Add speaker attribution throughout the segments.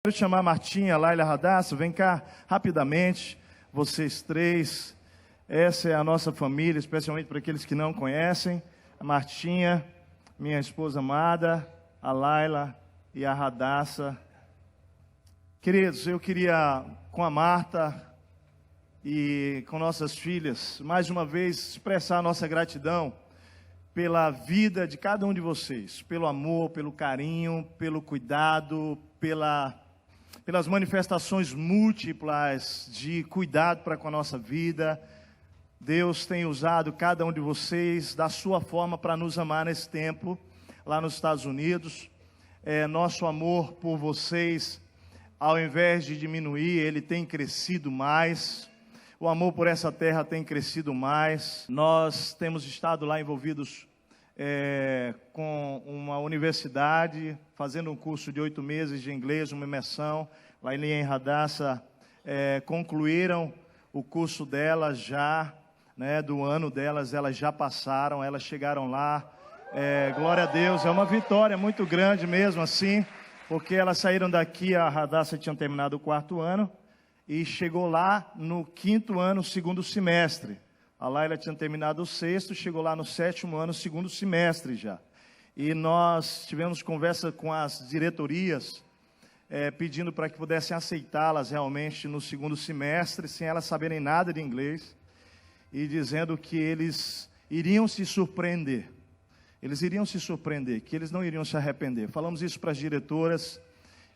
Speaker 1: Quero chamar a Martinha, a Laila, a Radassa, vem cá rapidamente, vocês três. Essa é a nossa família, especialmente para aqueles que não conhecem. A Martinha, minha esposa amada, a Laila e a Radassa. Queridos, eu queria, com a Marta e com nossas filhas, mais uma vez expressar a nossa gratidão pela vida de cada um de vocês, pelo amor, pelo carinho, pelo cuidado, pelas manifestações múltiplas de cuidado para com a nossa vida. Deus tem usado cada um de vocês da sua forma para nos amar nesse tempo, lá nos Estados Unidos. Nosso amor por vocês, ao invés de diminuir, ele tem crescido mais. O amor por essa terra tem crescido mais. Nós temos estado lá envolvidos com uma universidade, fazendo um curso de 8 meses de inglês, uma imersão. Laila e Radassa concluíram o curso delas já, do ano delas, elas já passaram, elas chegaram lá. Glória a Deus, é uma vitória muito grande mesmo assim, porque elas saíram daqui, a Radassa tinha terminado o 4º ano, e chegou lá no 5º ano, 2º semestre. A Laila tinha terminado o 6º, chegou lá no 7º ano, 2º semestre já. E nós tivemos conversa com as diretorias, pedindo para que pudessem aceitá-las realmente no 2º semestre, sem elas saberem nada de inglês, e dizendo que eles iriam se surpreender. Eles iriam se surpreender, que eles não iriam se arrepender. Falamos isso para as diretoras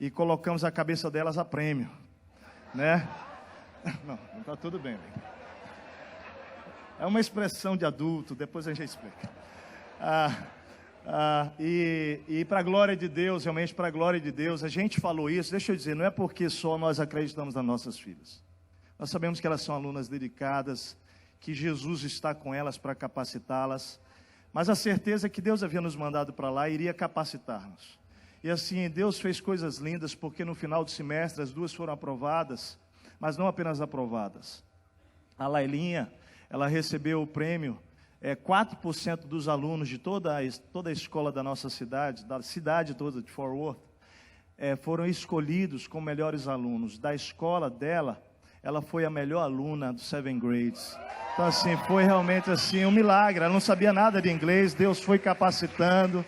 Speaker 1: e colocamos a cabeça delas a prêmio, né? Não está tudo bem. É uma expressão de adulto, depois a gente explica. E para a glória de Deus, realmente para a glória de Deus, a gente falou isso, deixa eu dizer, não é porque só nós acreditamos nas nossas filhas. Nós sabemos que elas são alunas dedicadas, que Jesus está com elas para capacitá-las, mas a certeza é que Deus havia nos mandado para lá e iria capacitar-nos. E assim, Deus fez coisas lindas, porque no final do semestre as duas foram aprovadas, mas não apenas aprovadas. A Lailinha, ela recebeu o prêmio, 4% dos alunos de toda a escola da nossa cidade, da cidade toda de Fort Worth, foram escolhidos como melhores alunos. Da escola dela, ela foi a melhor aluna do 7th grades. Então assim, foi realmente assim um milagre. Ela não sabia nada de inglês, Deus foi capacitando.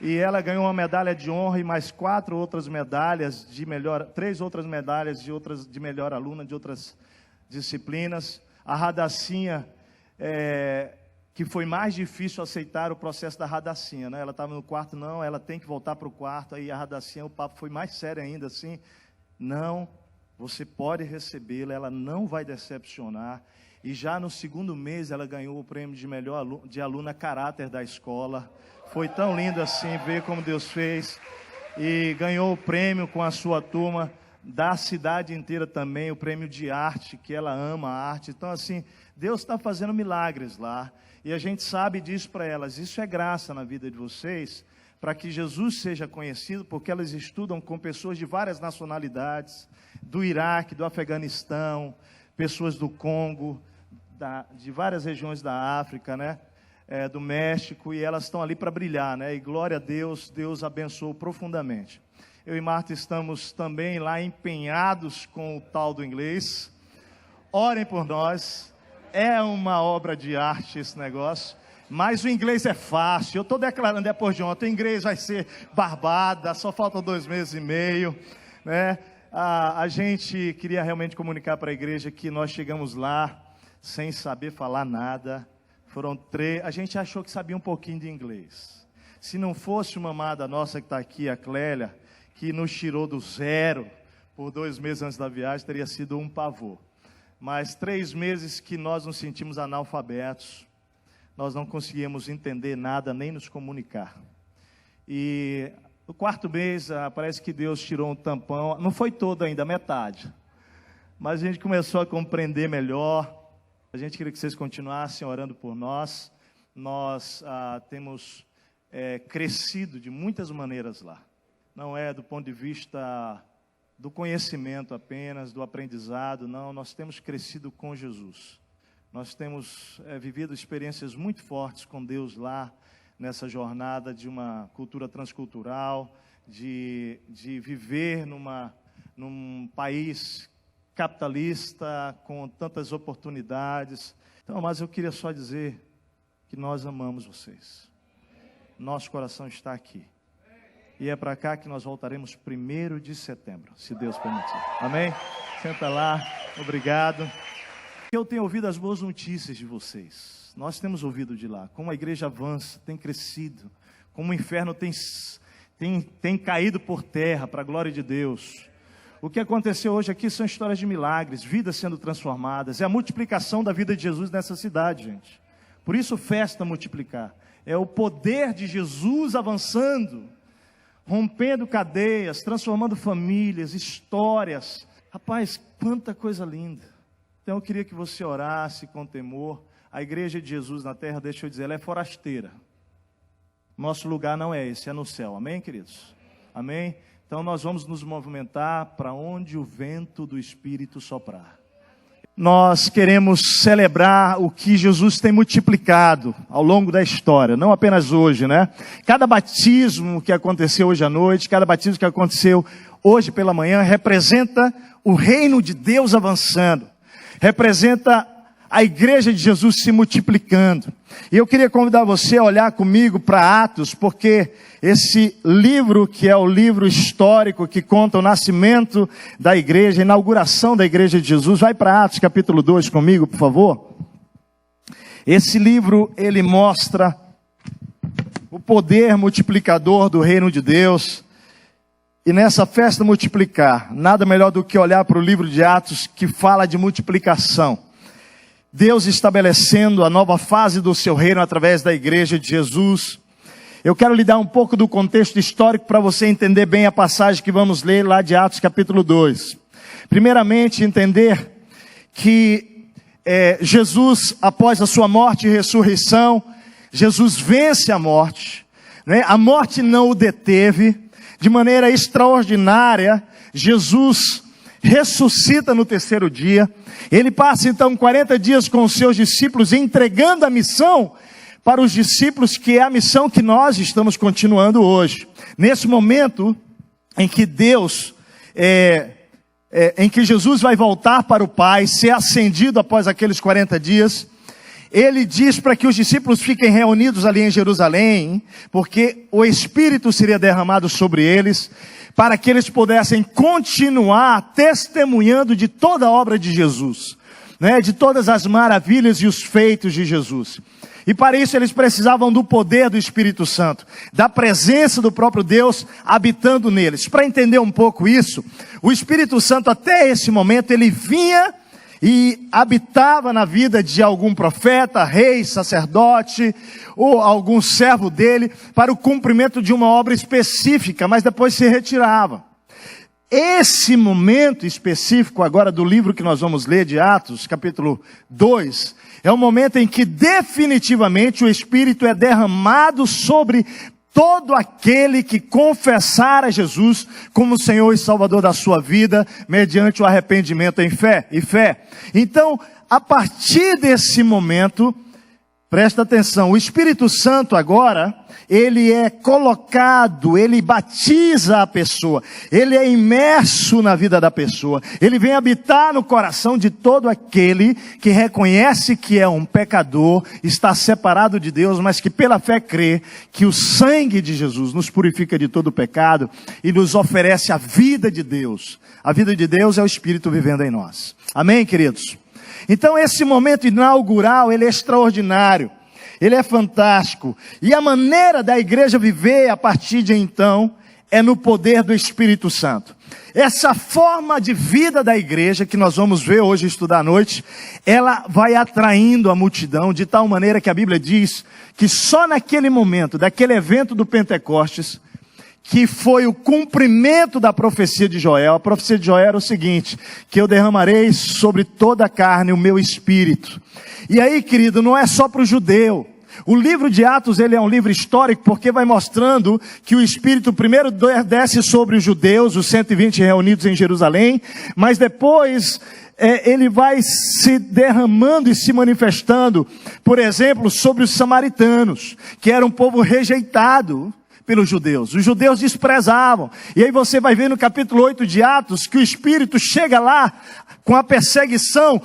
Speaker 1: E ela ganhou uma medalha de honra e mais 3 outras medalhas de melhor aluna de outras disciplinas. A Radassinha, que foi mais difícil aceitar o processo da Radassinha, né? Ela estava no quarto, não, ela tem que voltar para o quarto. Aí a Radassinha, o papo foi mais sério ainda, assim, não, você pode recebê-la, ela não vai decepcionar. E já no 2º mês ela ganhou o prêmio de melhor de aluna caráter da escola. Foi tão lindo assim ver como Deus fez. E ganhou o prêmio com a sua turma da cidade inteira também, o prêmio de arte, que ela ama a arte. Então assim, Deus está fazendo milagres lá. E a gente sabe disso para elas. Isso é graça na vida de vocês, para que Jesus seja conhecido, porque elas estudam com pessoas de várias nacionalidades, do Iraque, do Afeganistão, pessoas do Congo, de várias regiões da África, né? Do México, e elas estão ali para brilhar, né? E glória a Deus, Deus abençoou profundamente. Eu e Marta estamos também lá empenhados com o tal do inglês. Orem por nós. É uma obra de arte esse negócio, mas o inglês é fácil. Eu estou declarando depois de ontem, o inglês vai ser barbada, só faltam 2 meses e meio, né? A gente queria realmente comunicar para a igreja que nós chegamos lá sem saber falar nada. A gente achou que sabia um pouquinho de inglês. Se não fosse uma amada nossa que está aqui, a Clélia, que nos tirou do zero por 2 meses antes da viagem, teria sido um pavor. Mas 3 meses que nós nos sentimos analfabetos, nós não conseguíamos entender nada, nem nos comunicar. E no 4º mês, parece que Deus tirou um tampão, não foi todo ainda, metade. Mas a gente começou a compreender melhor. A gente queria que vocês continuassem orando por nós. Nós temos crescido de muitas maneiras lá. Não é do ponto de vista do conhecimento apenas, do aprendizado, não. Nós temos crescido com Jesus. Nós temos vivido experiências muito fortes com Deus lá, nessa jornada de uma cultura transcultural, de viver numa num país capitalista, com tantas oportunidades. Então, mas eu queria só dizer que nós amamos vocês. Nosso coração está aqui. E é para cá que nós voltaremos 1º de setembro, se Deus permitir. Amém? Senta lá, obrigado. Eu tenho ouvido as boas notícias de vocês. Nós temos ouvido de lá, como a igreja avança, tem crescido, como o inferno tem caído por terra, para a glória de Deus. O que aconteceu hoje aqui são histórias de milagres, vidas sendo transformadas. É a multiplicação da vida de Jesus nessa cidade, gente. Por isso, festa multiplicar. É o poder de Jesus avançando, rompendo cadeias, transformando famílias, histórias. Rapaz, quanta coisa linda. Então eu queria que você orasse com temor. A igreja de Jesus na terra, deixa eu dizer, ela é forasteira. Nosso lugar não é esse, é no céu. Amém, queridos? Amém? Então nós vamos nos movimentar para onde o vento do Espírito soprar. Nós queremos celebrar o que Jesus tem multiplicado ao longo da história, não apenas hoje, né? Cada batismo que aconteceu hoje à noite, cada batismo que aconteceu hoje pela manhã, representa o reino de Deus avançando, representa a igreja de Jesus se multiplicando. E eu queria convidar você a olhar comigo para Atos, porque esse livro, que é o livro histórico que conta o nascimento da igreja, a inauguração da igreja de Jesus, vai para Atos capítulo 2 comigo, por favor. Esse livro, ele mostra o poder multiplicador do reino de Deus. E nessa festa multiplicar, nada melhor do que olhar para o livro de Atos, que fala de multiplicação. Deus estabelecendo a nova fase do seu reino através da igreja de Jesus. Eu quero lhe dar um pouco do contexto histórico para você entender bem a passagem que vamos ler lá de Atos capítulo 2. Primeiramente, entender que Jesus, após a sua morte e ressurreição, Jesus vence a morte, né? A morte não o deteve. De maneira extraordinária, Jesus ressuscita no 3º dia. Ele passa então 40 dias com os seus discípulos, entregando a missão para os discípulos, que é a missão que nós estamos continuando hoje. Nesse momento em que em que Jesus vai voltar para o Pai, ser ascendido após aqueles 40 dias, ele diz para que os discípulos fiquem reunidos ali em Jerusalém, porque o Espírito seria derramado sobre eles, para que eles pudessem continuar testemunhando de toda a obra de Jesus, né? De todas as maravilhas e os feitos de Jesus. E para isso eles precisavam do poder do Espírito Santo, da presença do próprio Deus habitando neles. Para entender um pouco isso, o Espírito Santo até esse momento ele vinha e habitava na vida de algum profeta, rei, sacerdote, ou algum servo dele, para o cumprimento de uma obra específica, mas depois se retirava. Esse momento específico agora do livro que nós vamos ler, de Atos, capítulo 2, é o momento em que definitivamente o Espírito é derramado sobre todo aquele que confessar a Jesus como Senhor e Salvador da sua vida, mediante o arrependimento em fé e fé. Então, a partir desse momento, presta atenção, o Espírito Santo agora, ele é colocado, ele batiza a pessoa, ele é imerso na vida da pessoa, ele vem habitar no coração de todo aquele que reconhece que é um pecador, está separado de Deus, mas que pela fé crê que o sangue de Jesus nos purifica de todo o pecado e nos oferece a vida de Deus. A vida de Deus é o Espírito vivendo em nós. Amém, queridos? Então esse momento inaugural, ele é extraordinário. Ele é fantástico. E a maneira da igreja viver a partir de então é no poder do Espírito Santo. Essa forma de vida da igreja que nós vamos ver hoje, estudar à noite, ela vai atraindo a multidão de tal maneira que a Bíblia diz que só naquele momento, daquele evento do Pentecostes, que foi o cumprimento da profecia de Joel. A profecia de Joel era o seguinte, que eu derramarei sobre toda a carne o meu espírito. E aí, querido, não é só para o judeu. O livro de Atos, ele é um livro histórico, porque vai mostrando que o Espírito primeiro desce sobre os judeus, os 120 reunidos em Jerusalém, mas depois ele vai se derramando e se manifestando, por exemplo, sobre os samaritanos, que era um povo rejeitado pelos judeus. Os judeus desprezavam. E aí você vai ver no capítulo 8 de Atos que o Espírito chega lá com a perseguição.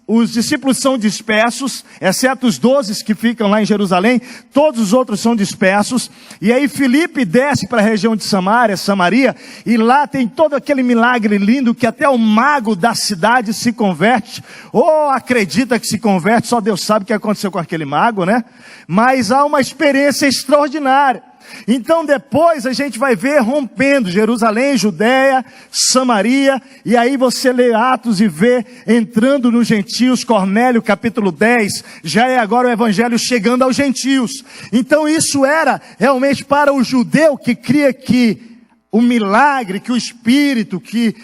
Speaker 1: Os discípulos são dispersos, exceto os 12 que ficam lá em Jerusalém, todos os outros são dispersos. E aí Filipe desce para a região de Samaria, e lá tem todo aquele milagre lindo que até o mago da cidade se converte, ou acredita que se converte, só Deus sabe o que aconteceu com aquele mago, né? Mas há uma experiência extraordinária. Então depois a gente vai ver rompendo Jerusalém, Judeia, Samaria, e aí você lê Atos e vê entrando nos gentios. Cornélio capítulo 10, já é agora o evangelho chegando aos gentios. Então isso era realmente para o judeu que cria que o milagre, que o Espírito, que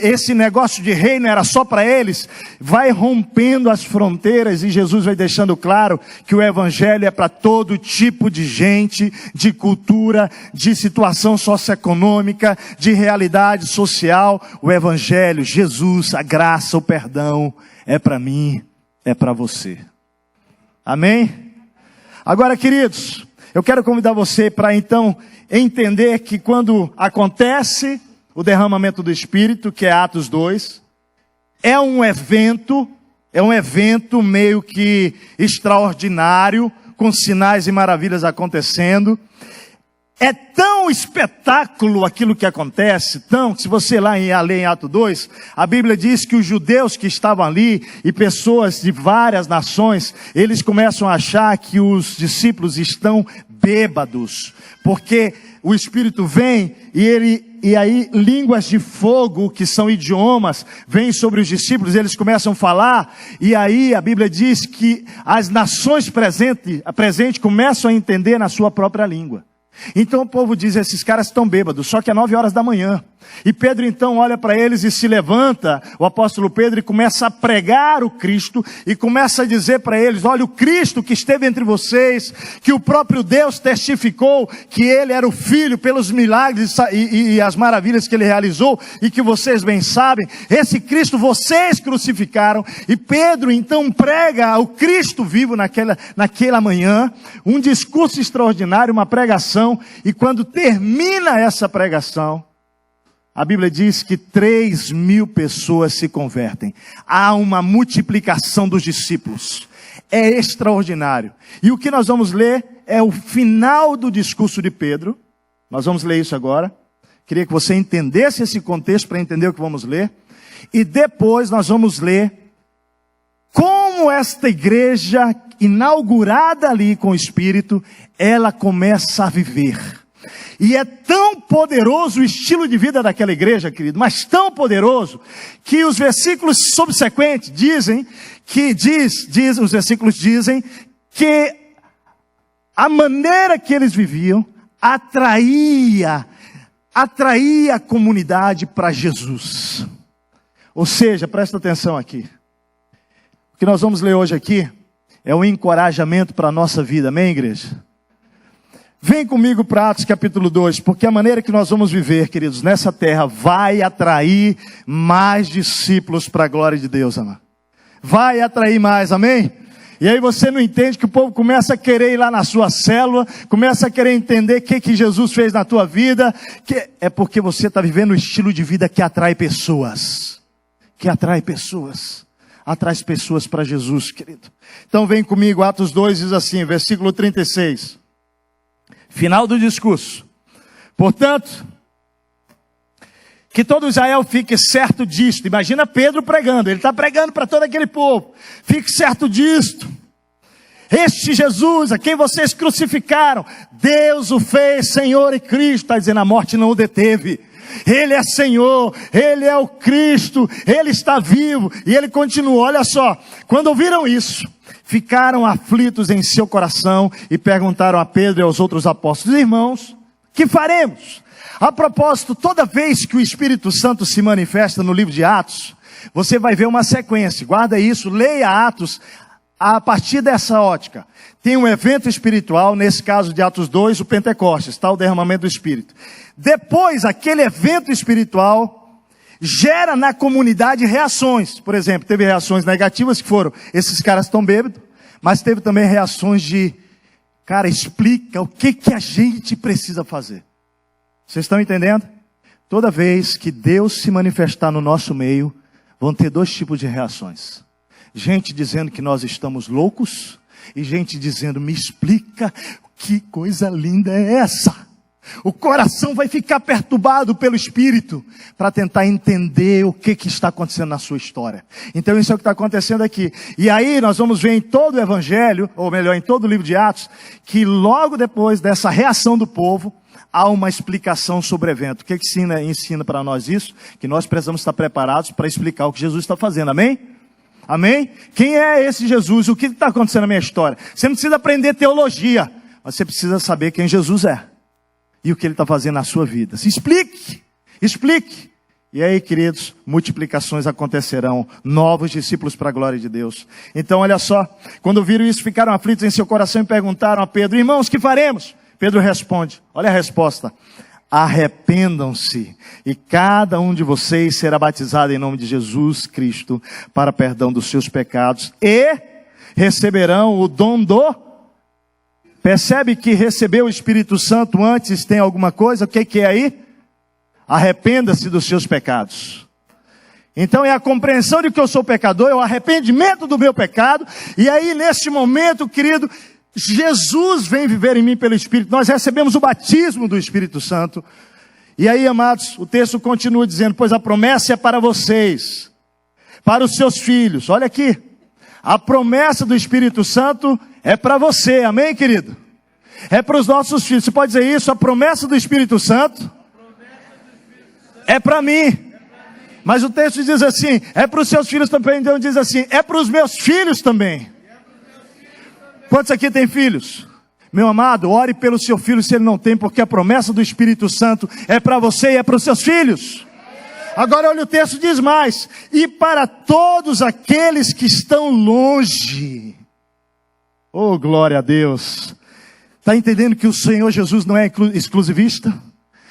Speaker 1: esse negócio de reino era só para eles, vai rompendo as fronteiras, e Jesus vai deixando claro que o Evangelho é para todo tipo de gente, de cultura, de situação socioeconômica, de realidade social. O Evangelho, Jesus, a graça, o perdão, é para mim, é para você. Amém? Agora, queridos, eu quero convidar você para então entender que quando acontece o derramamento do Espírito, que é Atos 2, é um evento meio que extraordinário, com sinais e maravilhas acontecendo. É tão espetáculo aquilo que acontece, se você ler em Atos 2, a Bíblia diz que os judeus que estavam ali, e pessoas de várias nações, eles começam a achar que os discípulos estão bêbados, porque o Espírito vem e aí línguas de fogo, que são idiomas, vêm sobre os discípulos, eles começam a falar, e aí a Bíblia diz que as nações presentes começam a entender na sua própria língua. Então o povo diz, esses caras estão bêbados, só que é 9 horas da manhã. E Pedro então olha para eles e se levanta, o apóstolo Pedro, e começa a pregar o Cristo, e começa a dizer para eles, olha, o Cristo que esteve entre vocês, que o próprio Deus testificou que ele era o Filho pelos milagres e as maravilhas que ele realizou, e que vocês bem sabem, esse Cristo vocês crucificaram. E Pedro então prega o Cristo vivo naquela manhã, um discurso extraordinário, uma pregação, e quando termina essa pregação, a Bíblia diz que 3.000 pessoas se convertem. Há uma multiplicação dos discípulos. É extraordinário. E o que nós vamos ler é o final do discurso de Pedro. Nós vamos ler isso agora. Queria que você entendesse esse contexto para entender o que vamos ler. E depois nós vamos ler como esta igreja, inaugurada ali com o Espírito, ela começa a viver. E é tão poderoso o estilo de vida daquela igreja, querido, mas tão poderoso, que os versículos subsequentes os versículos dizem que a maneira que eles viviam atraía a comunidade para Jesus. Ou seja, presta atenção aqui. O que nós vamos ler hoje aqui é um encorajamento para a nossa vida, amém, igreja? Vem comigo para Atos capítulo 2, porque a maneira que nós vamos viver, queridos, nessa terra, vai atrair mais discípulos para a glória de Deus, amado. Vai atrair mais, amém? E aí você não entende que o povo começa a querer ir lá na sua célula, começa a querer entender o que Jesus fez na tua vida, que é porque você está vivendo um estilo de vida que atrai pessoas. Atrai pessoas para Jesus, querido. Então vem comigo, Atos 2 diz assim, versículo 36. Final do discurso. Portanto, que todo Israel fique certo disto. Imagina Pedro pregando. Ele está pregando para todo aquele povo. Fique certo disto. Este Jesus, a quem vocês crucificaram, Deus o fez Senhor e Cristo. Está dizendo, a morte não o deteve. Ele é Senhor, Ele é o Cristo, Ele está vivo. E ele continua, olha só. Quando ouviram isso, ficaram aflitos em seu coração e perguntaram a Pedro e aos outros apóstolos, irmãos, que faremos? A propósito, toda vez que o Espírito Santo se manifesta no livro de Atos, você vai ver uma sequência, guarda isso, leia Atos a partir dessa ótica. Tem um evento espiritual, nesse caso de Atos 2, o Pentecostes, o derramamento do Espírito. Depois, aquele evento espiritual gera na comunidade reações. Por exemplo, teve reações negativas que foram, esses caras estão bêbados, mas teve também reações de Cara, explica o que a gente precisa fazer. Vocês estão entendendo? Toda vez que Deus se manifestar no nosso meio, vão ter dois tipos de reações. Gente dizendo que nós estamos loucos e gente dizendo, me explica, que coisa linda é essa? O coração vai ficar perturbado pelo Espírito para tentar entender o que está acontecendo na sua história. Então isso é o que está acontecendo aqui. E aí nós vamos ver em todo o Evangelho, ou melhor, em todo o livro de Atos, que logo depois dessa reação do povo, há uma explicação sobre o evento. O que ensina para nós isso? Que nós precisamos estar preparados para explicar o que Jesus está fazendo. Amém? Amém? Quem é esse Jesus? O que está acontecendo na minha história? Você não precisa aprender teologia, mas você precisa saber quem Jesus é. E o que ele está fazendo na sua vida. Se explique. Explique. E aí, queridos, multiplicações acontecerão. Novos discípulos para a glória de Deus. Então, olha só. Quando viram isso, ficaram aflitos em seu coração e perguntaram a Pedro, irmãos, que faremos? Pedro responde. Olha a resposta. Arrependam-se e cada um de vocês será batizado em nome de Jesus Cristo para perdão dos seus pecados e receberão o dom do... Percebe que receber o Espírito Santo antes tem alguma coisa? O que é aí? Arrependa-se dos seus pecados. Então é a compreensão de que eu sou pecador, é o arrependimento do meu pecado. E aí neste momento, querido, Jesus vem viver em mim pelo Espírito. Nós recebemos o batismo do Espírito Santo. E aí, amados, o texto continua dizendo, pois a promessa é para vocês, para os seus filhos. Olha aqui, a promessa do Espírito Santo é para você, amém, querido? É para os nossos filhos. Você pode dizer isso? A promessa do Espírito Santo é para mim. Mas o texto diz assim, é para os seus filhos também. Então diz assim, é para os meus filhos também. Quantos aqui têm filhos? Meu amado, ore pelo seu filho se ele não tem, porque a promessa do Espírito Santo é para você e é para os seus filhos. Agora olha o texto, diz mais, e para todos aqueles que estão longe. Oh, glória a Deus. Está entendendo que o Senhor Jesus não é exclusivista?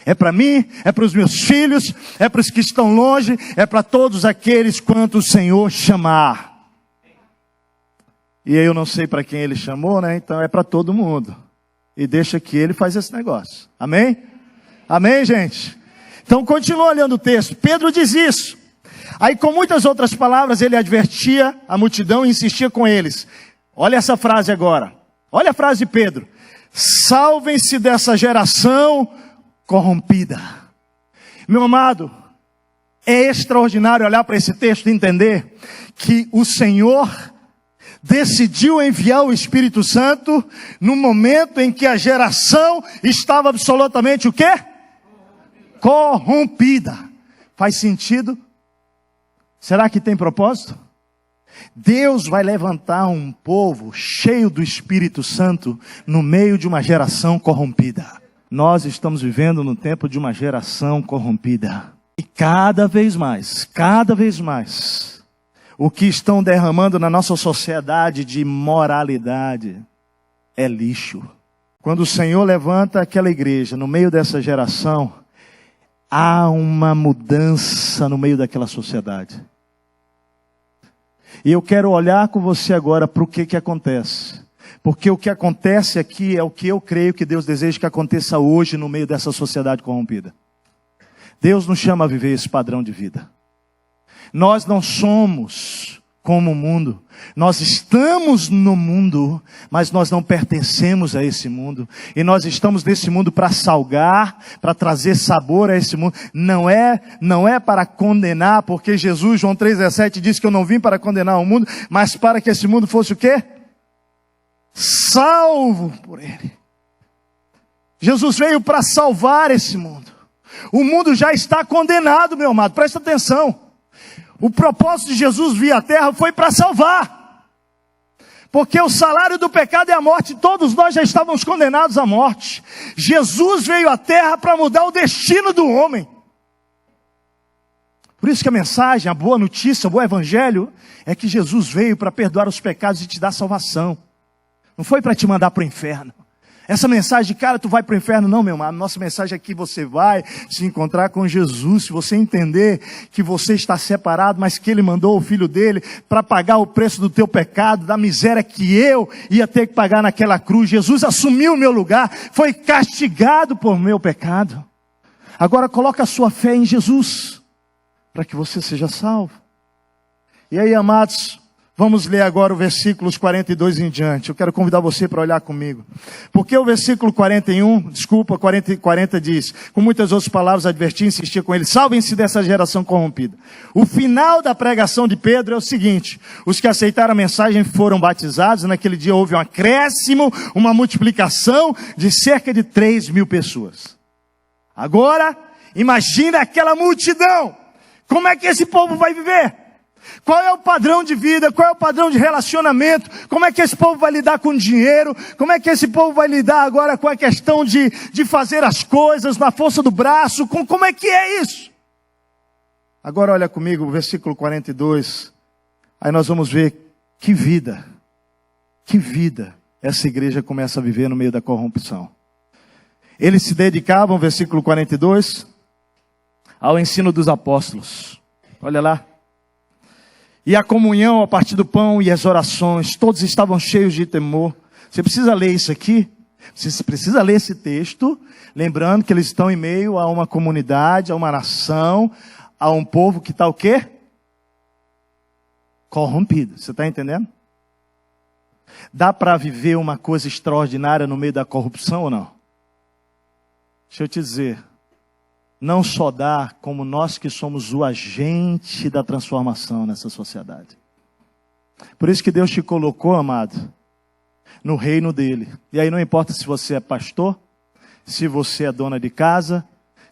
Speaker 1: É para mim, é para os meus filhos, é para os que estão longe, é para todos aqueles quanto o Senhor chamar. E eu não sei para quem ele chamou, né? Então é para todo mundo. E deixa que ele faz esse negócio. Amém? Amém, gente? Então continua olhando o texto. Pedro diz isso. Aí com muitas outras palavras ele advertia a multidão e insistia com eles. Olha essa frase agora. Olha a frase de Pedro. Salvem-se dessa geração corrompida. Meu amado, é extraordinário olhar para esse texto e entender que o Senhor decidiu enviar o Espírito Santo no momento em que a geração estava absolutamente o quê? Corrompida. Faz sentido? Será que tem propósito? Deus vai levantar um povo cheio do Espírito Santo no meio de uma geração corrompida. Nós estamos vivendo no tempo de uma geração corrompida. E cada vez mais, o que estão derramando na nossa sociedade de moralidade é lixo. Quando o Senhor levanta aquela igreja no meio dessa geração, há uma mudança no meio daquela sociedade. E eu quero olhar com você agora para o que acontece. Porque o que acontece aqui é o que eu creio que Deus deseja que aconteça hoje no meio dessa sociedade corrompida. Deus nos chama a viver esse padrão de vida. Nós não somos como o mundo. Nós estamos no mundo, mas nós não pertencemos a esse mundo. E nós estamos nesse mundo para salgar, para trazer sabor a esse mundo. Não é para condenar, porque Jesus, João 3,17, disse que eu não vim para condenar o mundo, mas para que esse mundo fosse o quê? Salvo por Ele. Jesus veio para salvar esse mundo. O mundo já está condenado, meu amado, presta atenção. O propósito de Jesus vir à terra foi para salvar. Porque o salário do pecado é a morte. Todos nós já estávamos condenados à morte. Jesus veio à terra para mudar o destino do homem. Por isso que a mensagem, a boa notícia, o bom evangelho, é que Jesus veio para perdoar os pecados e te dar salvação. Não foi para te mandar para o inferno. Essa mensagem, cara, tu vai para o inferno. Não, meu amado, nossa mensagem é que você vai se encontrar com Jesus. Se você entender que você está separado, mas que Ele mandou o Filho dele para pagar o preço do teu pecado, da miséria que eu ia ter que pagar naquela cruz. Jesus assumiu o meu lugar, foi castigado por meu pecado. Agora coloca a sua fé em Jesus, para que você seja salvo. E aí, amados, vamos ler agora o versículos 42 em diante. Eu quero convidar você para olhar comigo. Porque o versículo 40 diz, com muitas outras palavras, advertir e insistir com ele: salvem-se dessa geração corrompida. O final da pregação de Pedro é o seguinte: os que aceitaram a mensagem foram batizados. Naquele dia houve um acréscimo, uma multiplicação de cerca de 3.000 pessoas. Agora, imagina aquela multidão. Como é que esse povo vai viver? Qual é o padrão de vida? Qual é o padrão de relacionamento? Como é que esse povo vai lidar com dinheiro? Como é que esse povo vai lidar agora com a questão de fazer as coisas na força do braço? Como é que é isso? Agora olha comigo o versículo 42. Aí nós vamos ver que vida essa igreja começa a viver no meio da corrupção. Eles se dedicavam, versículo 42, ao ensino dos apóstolos. Olha lá. E a comunhão a partir do pão e as orações, todos estavam cheios de temor. Você precisa ler isso aqui, você precisa ler esse texto, lembrando que eles estão em meio a uma comunidade, a uma nação, a um povo que está o quê? Corrompido. Você está entendendo? Dá para viver uma coisa extraordinária no meio da corrupção ou não? Deixa eu te dizer. Não só dá, como nós que somos o agente da transformação nessa sociedade. Por isso que Deus te colocou, amado, no reino dele. E aí não importa se você é pastor, se você é dona de casa,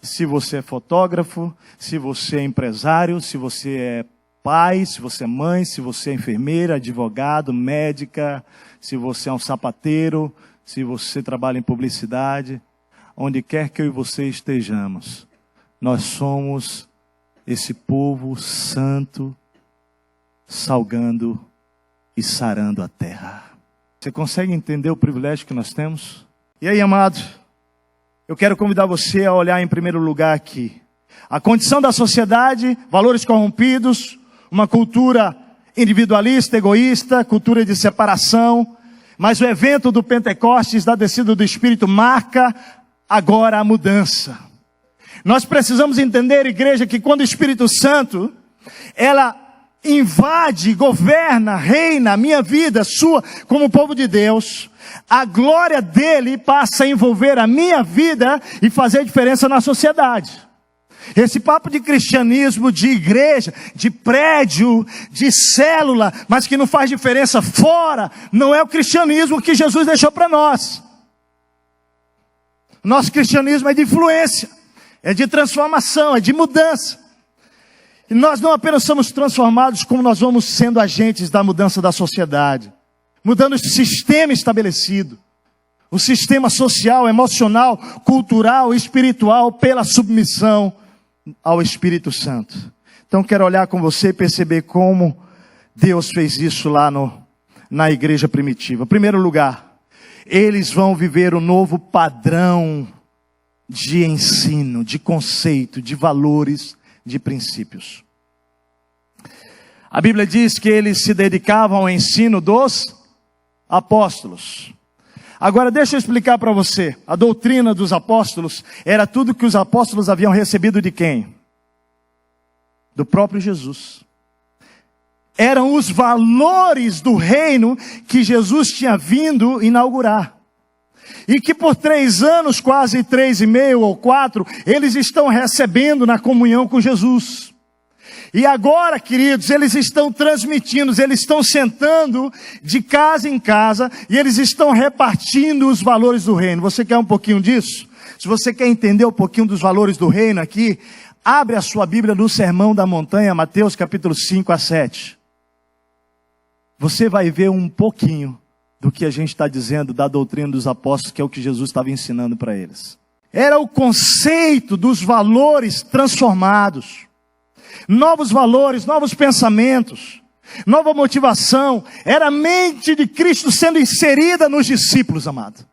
Speaker 1: se você é fotógrafo, se você é empresário, se você é pai, se você é mãe, se você é enfermeira, advogado, médica, se você é um sapateiro, se você trabalha em publicidade, onde quer que eu e você estejamos. Nós somos esse povo santo, salgando e sarando a terra. Você consegue entender o privilégio que nós temos? E aí, amado, eu quero convidar você a olhar em primeiro lugar aqui. A condição da sociedade, valores corrompidos, uma cultura individualista, egoísta, cultura de separação. Mas o evento do Pentecostes, da descida do Espírito, marca agora a mudança. Nós precisamos entender, igreja, que quando o Espírito Santo, ela invade, governa, reina a minha vida, sua, como povo de Deus, a glória dele passa a envolver a minha vida e fazer diferença na sociedade. Esse papo de cristianismo, de igreja, de prédio, de célula, mas que não faz diferença fora, não é o cristianismo que Jesus deixou para nós. Nosso cristianismo é de influência. É de transformação, é de mudança. E nós não apenas somos transformados, como nós vamos sendo agentes da mudança da sociedade. Mudando o sistema estabelecido. O sistema social, emocional, cultural, espiritual, pela submissão ao Espírito Santo. Então quero olhar com você e perceber como Deus fez isso lá na igreja primitiva. Em primeiro lugar, eles vão viver um novo padrão de ensino, de conceito, de valores, de princípios. A Bíblia diz que eles se dedicavam ao ensino dos apóstolos. Agora deixa eu explicar para você. A doutrina dos apóstolos era tudo que os apóstolos haviam recebido de quem? Do próprio Jesus. Eram os valores do reino que Jesus tinha vindo inaugurar. E que por 3 anos, quase 3,5 ou 4, eles estão recebendo na comunhão com Jesus. E agora, queridos, eles estão transmitindo, eles estão sentando de casa em casa e eles estão repartindo os valores do reino. Você quer um pouquinho disso? Se você quer entender um pouquinho dos valores do reino aqui, abre a sua Bíblia no Sermão da Montanha, Mateus capítulo 5 a 7. Você vai ver um pouquinho do que a gente está dizendo da doutrina dos apóstolos, que é o que Jesus estava ensinando para eles. Era o conceito dos valores transformados. Novos valores, novos pensamentos, nova motivação. Era a mente de Cristo sendo inserida nos discípulos, amado.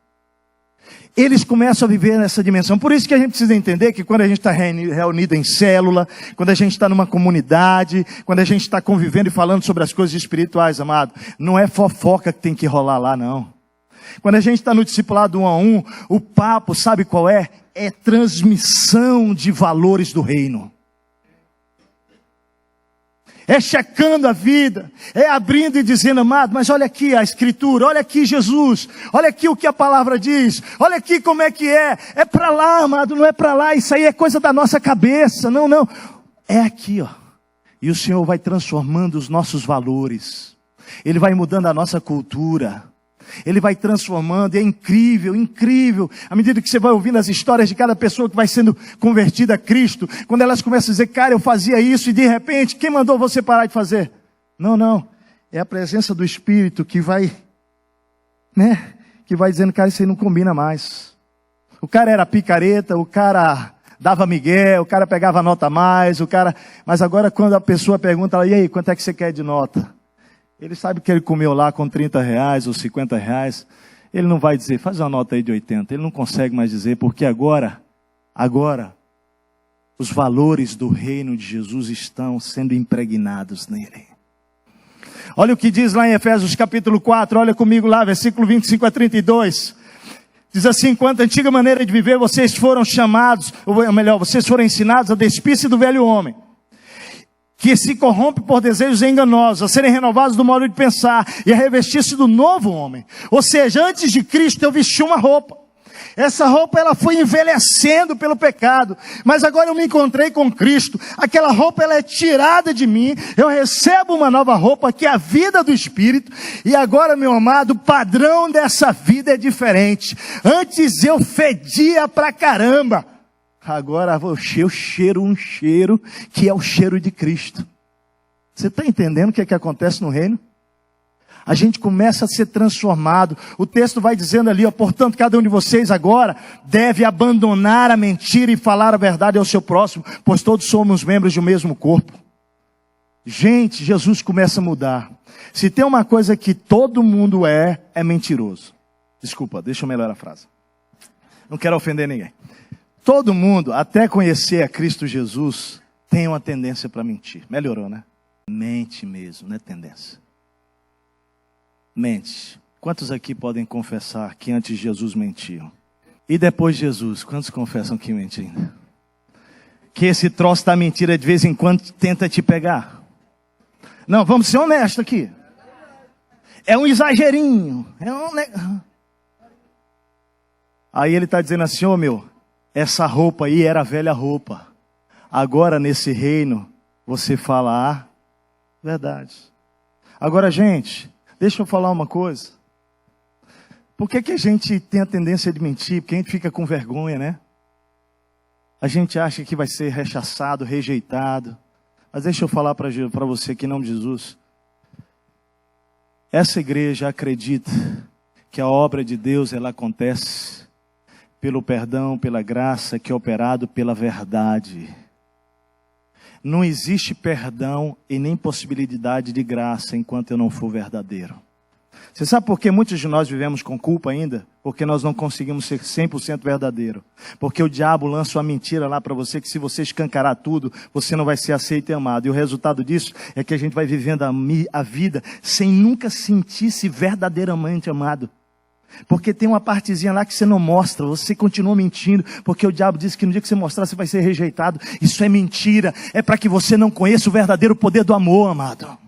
Speaker 1: eles começam a viver nessa dimensão. Por isso que a gente precisa entender que quando a gente está reunido em célula, quando a gente está numa comunidade, quando a gente está convivendo e falando sobre as coisas espirituais, amado, não é fofoca que tem que rolar lá, não. Quando a gente está no discipulado 1 a 1, o papo, sabe qual é? É transmissão de valores do reino. É checando a vida, é abrindo e dizendo, amado, mas olha aqui a Escritura, olha aqui Jesus, olha aqui o que a palavra diz, olha aqui como é que é para lá, amado, não é para lá, isso aí é coisa da nossa cabeça, não, é aqui, ó. E o Senhor vai transformando os nossos valores, Ele vai mudando a nossa cultura, Ele vai transformando, é incrível, incrível. À medida que você vai ouvindo as histórias de cada pessoa que vai sendo convertida a Cristo, quando elas começam a dizer, cara, eu fazia isso, e de repente, quem mandou você parar de fazer? Não, é a presença do Espírito que vai, que vai dizendo, cara, isso aí não combina mais. O cara era picareta, o cara dava migué, o cara pegava nota a mais, mas agora quando a pessoa pergunta, e aí, quanto é que você quer de nota? Ele sabe que ele comeu lá com 30 reais ou 50 reais. Ele não vai dizer, faz uma nota aí de 80. Ele não consegue mais dizer, porque agora, os valores do reino de Jesus estão sendo impregnados nele. Olha o que diz lá em Efésios capítulo 4, olha comigo lá, versículo 25 a 32. Diz assim, quanto à antiga maneira de viver, vocês foram chamados, ou melhor, vocês foram ensinados a despir-se do velho homem, que se corrompe por desejos enganosos, a serem renovados do modo de pensar, e a revestir-se do novo homem. Ou seja, antes de Cristo eu vesti uma roupa. Essa roupa ela foi envelhecendo pelo pecado, mas agora eu me encontrei com Cristo. Aquela roupa ela é tirada de mim, eu recebo uma nova roupa que é a vida do Espírito. E agora, meu amado, o padrão dessa vida é diferente. Antes eu fedia pra caramba. Agora eu cheiro um cheiro que é o cheiro de Cristo. Você está entendendo o que é que acontece no reino? A gente começa a ser transformado. O texto vai dizendo ali, portanto, cada um de vocês agora deve abandonar a mentira e falar a verdade ao seu próximo, pois todos somos membros de um mesmo corpo. Gente, Jesus começa a mudar. Se tem uma coisa que todo mundo é mentiroso. Desculpa, deixa eu melhorar a frase. Não quero ofender ninguém. Todo mundo, até conhecer a Cristo Jesus, tem uma tendência para mentir. Melhorou, né? Mente mesmo, não é tendência. Mente. Quantos aqui podem confessar que antes de Jesus mentiam? E depois de Jesus, quantos confessam que mentiram? Que esse troço da mentira de vez em quando tenta te pegar? Não, vamos ser honestos aqui. É um exagerinho. Aí ele está dizendo assim, essa roupa aí era a velha roupa. Agora nesse reino, você fala verdade. Agora, gente, deixa eu falar uma coisa. Por que a gente tem a tendência de mentir? Porque a gente fica com vergonha, né? A gente acha que vai ser rechaçado, rejeitado. Mas deixa eu falar para você aqui em nome de Jesus. Essa igreja acredita que a obra de Deus ela acontece pelo perdão, pela graça que é operado pela verdade. Não existe perdão e nem possibilidade de graça enquanto eu não for verdadeiro. Você sabe por que muitos de nós vivemos com culpa ainda? Porque nós não conseguimos ser 100% verdadeiro. Porque o diabo lança uma mentira lá para você que se você escancarar tudo, você não vai ser aceito e amado. E o resultado disso é que a gente vai vivendo a vida sem nunca sentir-se verdadeiramente amado. Porque tem uma partezinha lá que você não mostra, você continua mentindo, porque o diabo disse que no dia que você mostrar você vai ser rejeitado. Isso é mentira, é para que você não conheça o verdadeiro poder do amor, amado.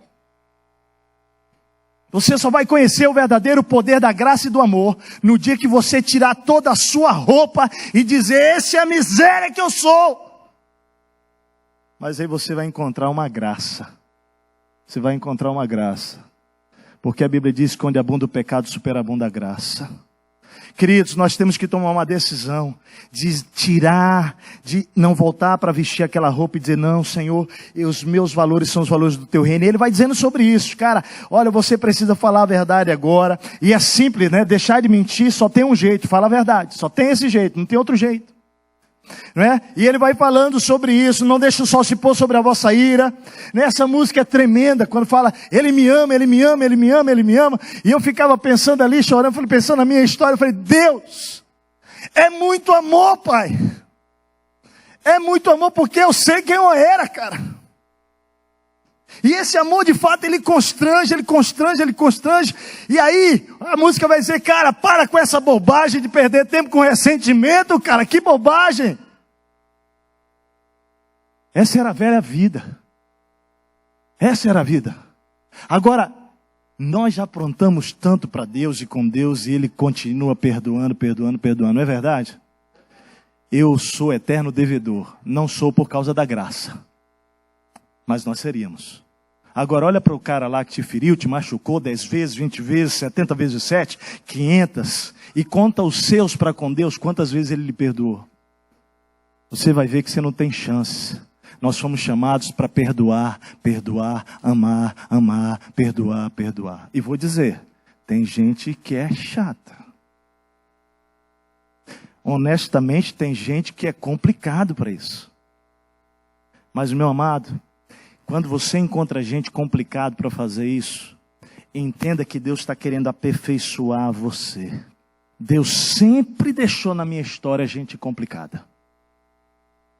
Speaker 1: Você só vai conhecer o verdadeiro poder da graça e do amor no dia que você tirar toda a sua roupa e dizer, essa é a miséria que eu sou. Mas aí você vai encontrar uma graça. Você vai encontrar uma graça. Porque a Bíblia diz que onde abunda o pecado, superabunda a graça. Queridos, nós temos que tomar uma decisão de tirar, de não voltar para vestir aquela roupa e dizer, não, Senhor, os meus valores são os valores do teu reino. E ele vai dizendo sobre isso, cara, olha, você precisa falar a verdade agora. E é simples, né? Deixar de mentir só tem um jeito, fala a verdade. Só tem esse jeito, não tem outro jeito. Não é? E ele vai falando sobre isso, não deixa o sol se pôr sobre a vossa ira. Essa música é tremenda, quando fala, ele me ama, ele me ama, ele me ama, ele me ama. E eu ficava pensando ali, chorando, pensando na minha história, eu falei, Deus, É muito amor, Pai. É muito amor porque eu sei quem eu era, cara. E esse amor, de fato, ele constrange. E aí, a música vai dizer, cara, para com essa bobagem de perder tempo com ressentimento, cara. Que bobagem. Essa era a velha vida. Essa era a vida. Agora, nós já aprontamos tanto para Deus e com Deus, e Ele continua perdoando. Não é verdade? Eu sou eterno devedor. Não sou por causa da graça. Mas nós seríamos. Agora olha para o cara lá que te feriu, te machucou 10 vezes, 20 vezes, 70 vezes 7, 500. E conta os seus para com Deus, quantas vezes Ele lhe perdoou. Você vai ver que você não tem chance. Nós fomos chamados para perdoar, amar, perdoar. E vou dizer, tem gente que é chata. Honestamente, tem gente que é complicado para isso. Mas, meu amado, quando você encontra gente complicado para fazer isso, entenda que Deus está querendo aperfeiçoar você. Deus sempre deixou na minha história gente complicada.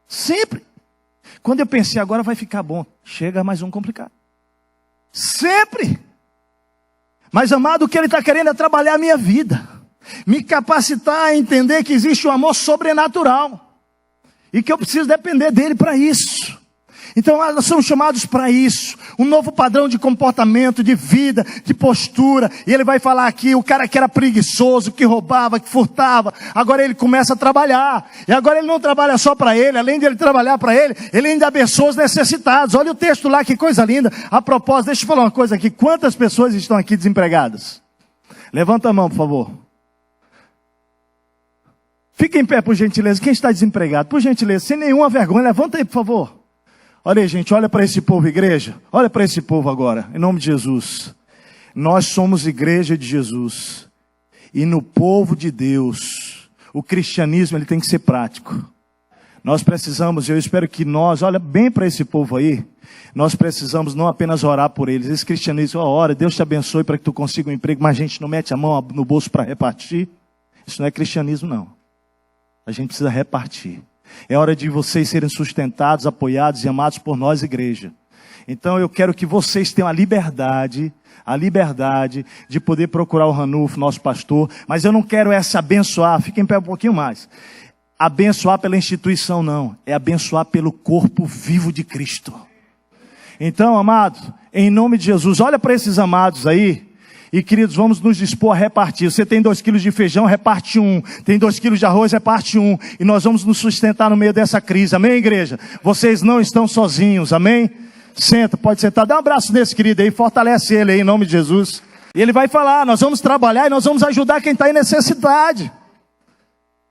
Speaker 1: Sempre. Quando eu pensei, agora vai ficar bom, chega mais um complicado. Sempre. Mas, amado, o que Ele está querendo é trabalhar a minha vida. Me capacitar a entender que existe um amor sobrenatural. E que eu preciso depender dEle para isso. Então nós somos chamados para isso. Um novo padrão de comportamento, de vida, de postura. E Ele vai falar aqui, o cara que era preguiçoso, que roubava, que furtava. Agora ele começa a trabalhar. E agora ele não trabalha só para ele. Além de ele trabalhar para ele, ele ainda abençoa os necessitados. Olha o texto lá, que coisa linda. A propósito, deixa eu falar uma coisa aqui. Quantas pessoas estão aqui desempregadas? Levanta a mão, por favor. Fica em pé, por gentileza. Quem está desempregado? Por gentileza, sem nenhuma vergonha, levanta aí, por favor. Olha aí, gente, olha para esse povo, igreja. Olha para esse povo agora, em nome de Jesus. Nós somos igreja de Jesus. E no povo de Deus, o cristianismo ele tem que ser prático. Nós precisamos, eu espero que nós, olha bem para esse povo aí. Nós precisamos não apenas orar por eles. Esse cristianismo, ora, Deus te abençoe para que tu consiga um emprego, mas a gente não mete a mão no bolso para repartir. Isso não é cristianismo, não. A gente precisa repartir. É hora de vocês serem sustentados, apoiados e amados por nós, igreja. Então eu quero que vocês tenham a liberdade de poder procurar o Ranulfo, nosso pastor. Mas eu não quero essa abençoar, fiquem em pé um pouquinho mais. Abençoar pela instituição não, é abençoar pelo corpo vivo de Cristo. Então, amados, em nome de Jesus, olha para esses amados aí. E queridos, vamos nos dispor a repartir. Você tem 2 quilos de feijão, reparte 1. Tem 2 quilos de arroz, reparte 1. E nós vamos nos sustentar no meio dessa crise. Amém, igreja? Vocês não estão sozinhos, amém? Senta, pode sentar. Dá um abraço nesse querido aí, fortalece ele aí, em nome de Jesus. E ele vai falar, nós vamos trabalhar e nós vamos ajudar quem está em necessidade.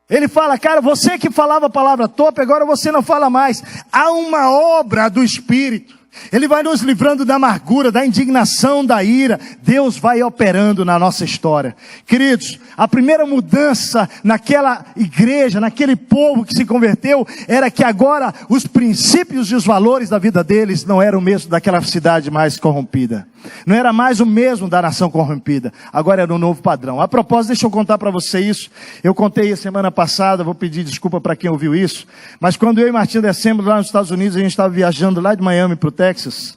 Speaker 1: Ele fala, cara, você que falava a palavra top, agora você não fala mais. Há uma obra do Espírito. Ele vai nos livrando da amargura, da indignação, da ira. Deus vai operando na nossa história. Queridos, a primeira mudança naquela igreja, naquele povo que se converteu, era que agora os princípios e os valores da vida deles não eram o mesmo daquela cidade mais corrompida. Não era mais o mesmo da nação corrompida. Agora era um novo padrão. A propósito, deixa eu contar para você isso. Eu contei a semana passada, vou pedir desculpa para quem ouviu isso. Mas quando eu e Martinho descemos lá nos Estados Unidos, a gente estava viajando lá de Miami para o Texas.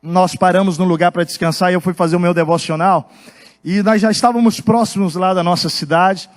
Speaker 1: Nós paramos num lugar para descansar e eu fui fazer o meu devocional. E nós já estávamos próximos lá da nossa cidade.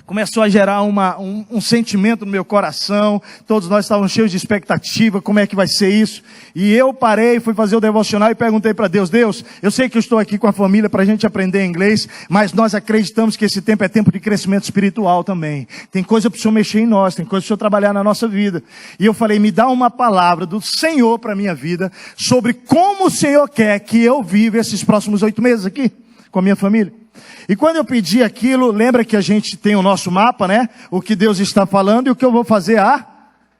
Speaker 1: Começou a gerar um sentimento no meu coração. Todos nós estávamos cheios de expectativa. Como é que vai ser isso? E eu parei, fui fazer o devocional e perguntei para Deus. Deus, eu sei que eu estou aqui com a família para a gente aprender inglês, mas nós acreditamos que esse tempo é tempo de crescimento espiritual também. Tem coisa para o Senhor mexer em nós, tem coisa para o Senhor trabalhar na nossa vida. E eu falei, me dá uma palavra do Senhor para a minha vida sobre como o Senhor quer que eu viva esses próximos 8 meses aqui com a minha família. E quando eu pedi aquilo, lembra que a gente tem o nosso mapa, né? O que Deus está falando e o que eu vou fazer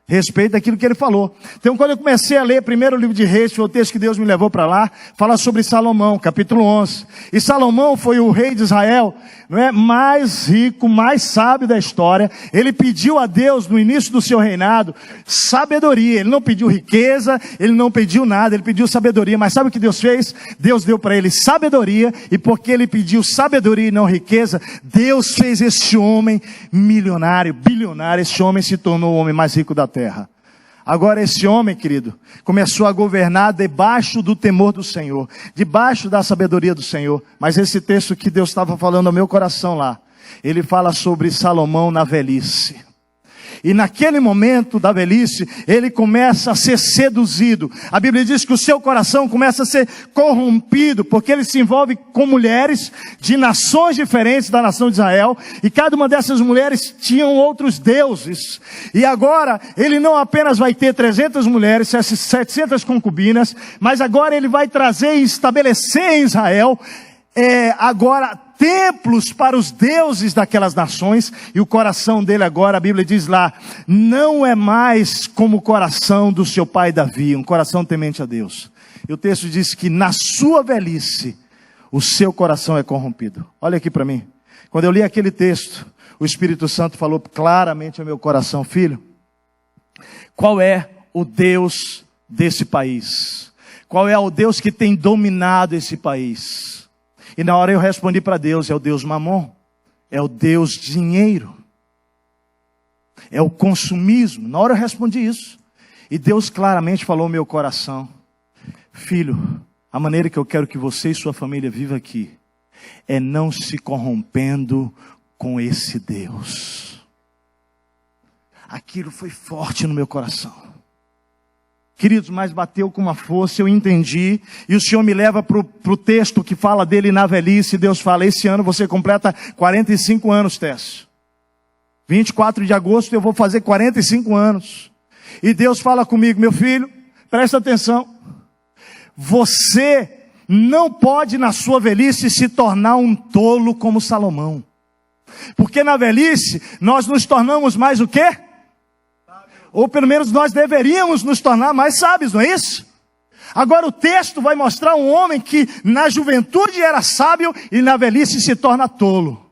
Speaker 1: Respeita aquilo que ele falou. Então, quando eu comecei a ler primeiro o livro de Reis, foi o texto que Deus me levou para lá, fala sobre Salomão, capítulo 11. E Salomão foi o rei de Israel, não é, mais rico, mais sábio da história. Ele pediu a Deus, no início do seu reinado, sabedoria. Ele não pediu riqueza, ele não pediu nada, ele pediu sabedoria. Mas sabe o que Deus fez? Deus deu para ele sabedoria, e porque ele pediu sabedoria e não riqueza, Deus fez esse homem milionário, bilionário. Esse homem se tornou o homem mais rico da terra. Agora esse homem, querido, começou a governar debaixo do temor do Senhor, debaixo da sabedoria do Senhor. Mas esse texto que Deus estava falando ao meu coração lá, ele fala sobre Salomão na velhice. E naquele momento da velhice, ele começa a ser seduzido. A Bíblia diz que o seu coração começa a ser corrompido, porque ele se envolve com mulheres de nações diferentes da nação de Israel. E cada uma dessas mulheres tinham outros deuses. E agora, ele não apenas vai ter 300 mulheres, 700 concubinas, mas agora ele vai trazer e estabelecer em Israel, agora, templos para os deuses daquelas nações. E o coração dele agora, a Bíblia diz lá, não é mais como o coração do seu pai Davi, um coração temente a Deus. E o texto diz que na sua velhice, o seu coração é corrompido. Olha aqui para mim, quando eu li aquele texto, o Espírito Santo falou claramente ao meu coração: filho, qual é o Deus desse país? Qual é o Deus que tem dominado esse país? E na hora eu respondi para Deus: é o Deus Mamon, é o Deus dinheiro, é o consumismo. Na hora eu respondi isso. E Deus claramente falou ao meu coração: filho, a maneira que eu quero que você e sua família vivam aqui, é não se corrompendo com esse Deus. Aquilo foi forte no meu coração. Queridos, mas bateu com uma força, eu entendi, e o Senhor me leva para o texto que fala dele na velhice. Deus fala: esse ano você completa 45 anos, Tess. 24 de agosto eu vou fazer 45 anos. E Deus fala comigo: meu filho, presta atenção, você não pode na sua velhice se tornar um tolo como Salomão. Porque na velhice nós nos tornamos mais o quê? Ou pelo menos nós deveríamos nos tornar mais sábios, não é isso? Agora o texto vai mostrar um homem que na juventude era sábio e na velhice se torna tolo.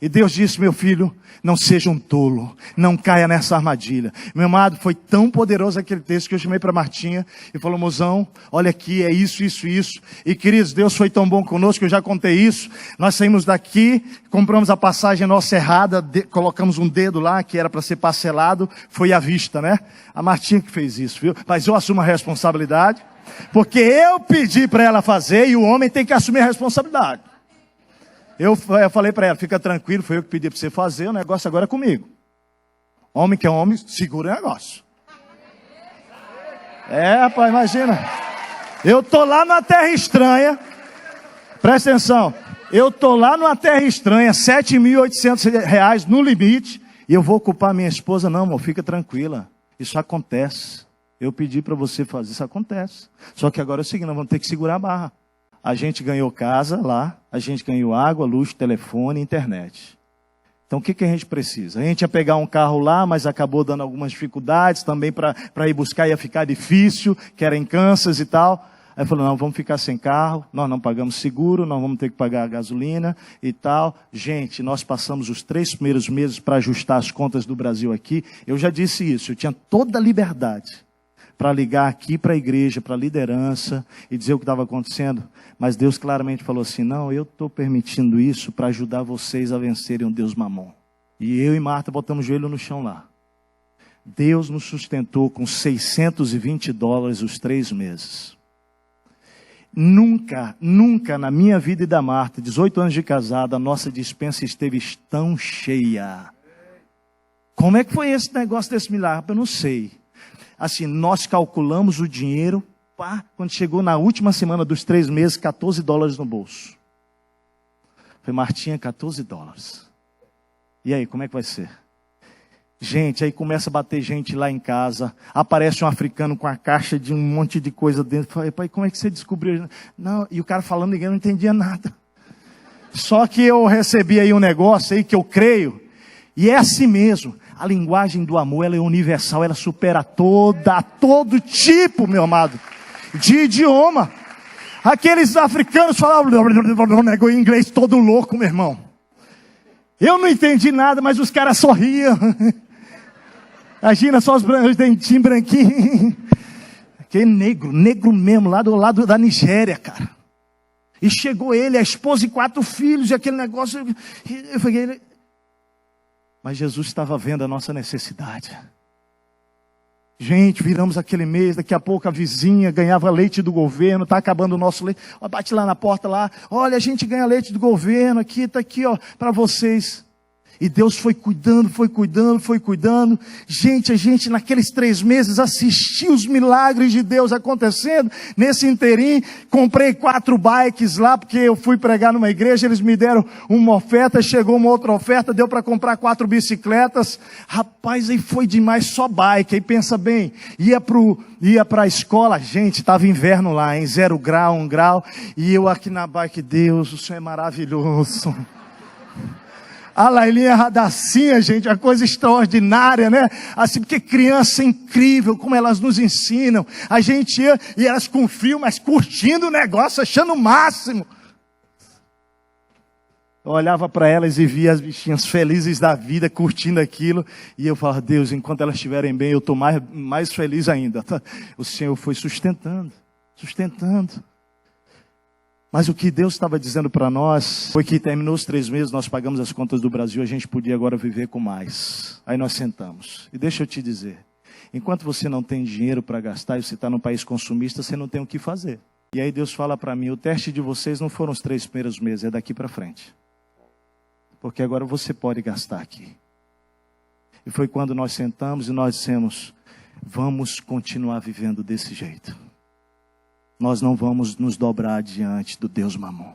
Speaker 1: E Deus disse: meu filho, não seja um tolo, não caia nessa armadilha. Meu amado, foi tão poderoso aquele texto que eu chamei para Martinha e falou: mozão, olha aqui, é isso, isso, isso. E queridos, Deus foi tão bom conosco, eu já contei isso. Nós saímos daqui, compramos a passagem nossa errada, colocamos um dedo lá que era para ser parcelado, foi à vista, né? A Martinha que fez isso, viu? Mas eu assumo a responsabilidade, porque eu pedi para ela fazer e o homem tem que assumir a responsabilidade. Eu falei para ela: fica tranquilo, foi eu que pedi para você fazer, o negócio agora é comigo. Homem que é homem, segura o negócio. Rapaz, imagina. Eu tô lá numa terra estranha, presta atenção, eu tô lá numa terra estranha, R$7.800 no limite, e eu vou culpar minha esposa? Não, amor, fica tranquila, isso acontece. Eu pedi para você fazer, isso acontece. Só que agora é o seguinte, nós vamos ter que segurar a barra. A gente ganhou casa lá, a gente ganhou água, luz, telefone, internet. Então o que a gente precisa? A gente ia pegar um carro lá, mas acabou dando algumas dificuldades também para ir buscar, ia ficar difícil, que era em Kansas e tal. Aí falou: não, vamos ficar sem carro, nós não pagamos seguro, nós vamos ter que pagar a gasolina e tal. Gente, nós passamos os 3 primeiros meses para ajustar as contas do Brasil aqui. Eu já disse isso, eu tinha toda a liberdade para ligar aqui para a igreja, para a liderança e dizer o que estava acontecendo. Mas Deus claramente falou assim: não, eu estou permitindo isso para ajudar vocês a vencerem o Deus Mamon. E eu e Marta botamos o joelho no chão lá. Deus nos sustentou com $620 os 3 meses. Nunca, nunca na minha vida e da Marta, 18 anos de casada, a nossa despensa esteve tão cheia. Como é que foi esse negócio desse milagre? Eu não sei. Assim, nós calculamos o dinheiro, quando chegou na última semana dos 3 meses, $14 no bolso. Foi: Martinha, $14. E aí, como é que vai ser? Gente, aí começa a bater gente lá em casa, aparece um africano com a caixa de um monte de coisa dentro. Falei: pai, como é que você descobriu? Não, e o cara falando, ninguém não entendia nada. Só que eu recebi aí um negócio aí que eu creio, e é assim mesmo. A linguagem do amor, ela é universal, ela supera todo tipo, meu amado, de idioma. Aqueles africanos falavam em inglês todo louco, meu irmão. Eu não entendi nada, mas os caras sorriam. Imagina só os dentinhos branquinhos. Aquele negro mesmo, lá do lado da Nigéria, cara. E chegou ele, a esposa e 4 filhos, e aquele negócio. Eu falei, mas Jesus estava vendo a nossa necessidade. Gente, viramos aquele mês, daqui a pouco a vizinha ganhava leite do governo, está acabando o nosso leite. Ó, bate lá na porta lá, olha, a gente ganha leite do governo, aqui, está aqui, ó, para vocês. E Deus foi cuidando. Gente, a gente naqueles 3 meses assistiu os milagres de Deus acontecendo. Nesse inteirinho, comprei 4 bikes lá, porque eu fui pregar numa igreja, eles me deram uma oferta, chegou uma outra oferta, deu para comprar 4 bicicletas. Rapaz, aí foi demais, só bike. Aí pensa bem, ia para a escola, gente, estava inverno lá, em 0 grau, 1 grau, e eu aqui na bike, Deus, o Senhor é maravilhoso. A Lailinha Radacinha, gente, uma coisa extraordinária, né? Assim, porque criança é incrível, como elas nos ensinam. A gente ia, e elas com frio, mas curtindo o negócio, achando o máximo. Eu olhava para elas e via as bichinhas felizes da vida, curtindo aquilo. E eu falava, Deus, enquanto elas estiverem bem, eu estou mais feliz ainda. O Senhor foi sustentando. Mas o que Deus estava dizendo para nós foi que terminou os 3 meses, nós pagamos as contas do Brasil, a gente podia agora viver com mais. Aí nós sentamos. E deixa eu te dizer, enquanto você não tem dinheiro para gastar e você está num país consumista, você não tem o que fazer. E aí Deus fala para mim, o teste de vocês não foram os 3 primeiros meses, é daqui para frente. Porque agora você pode gastar aqui. E foi quando nós sentamos e nós dissemos, vamos continuar vivendo desse jeito. Nós não vamos nos dobrar diante do Deus Mamon.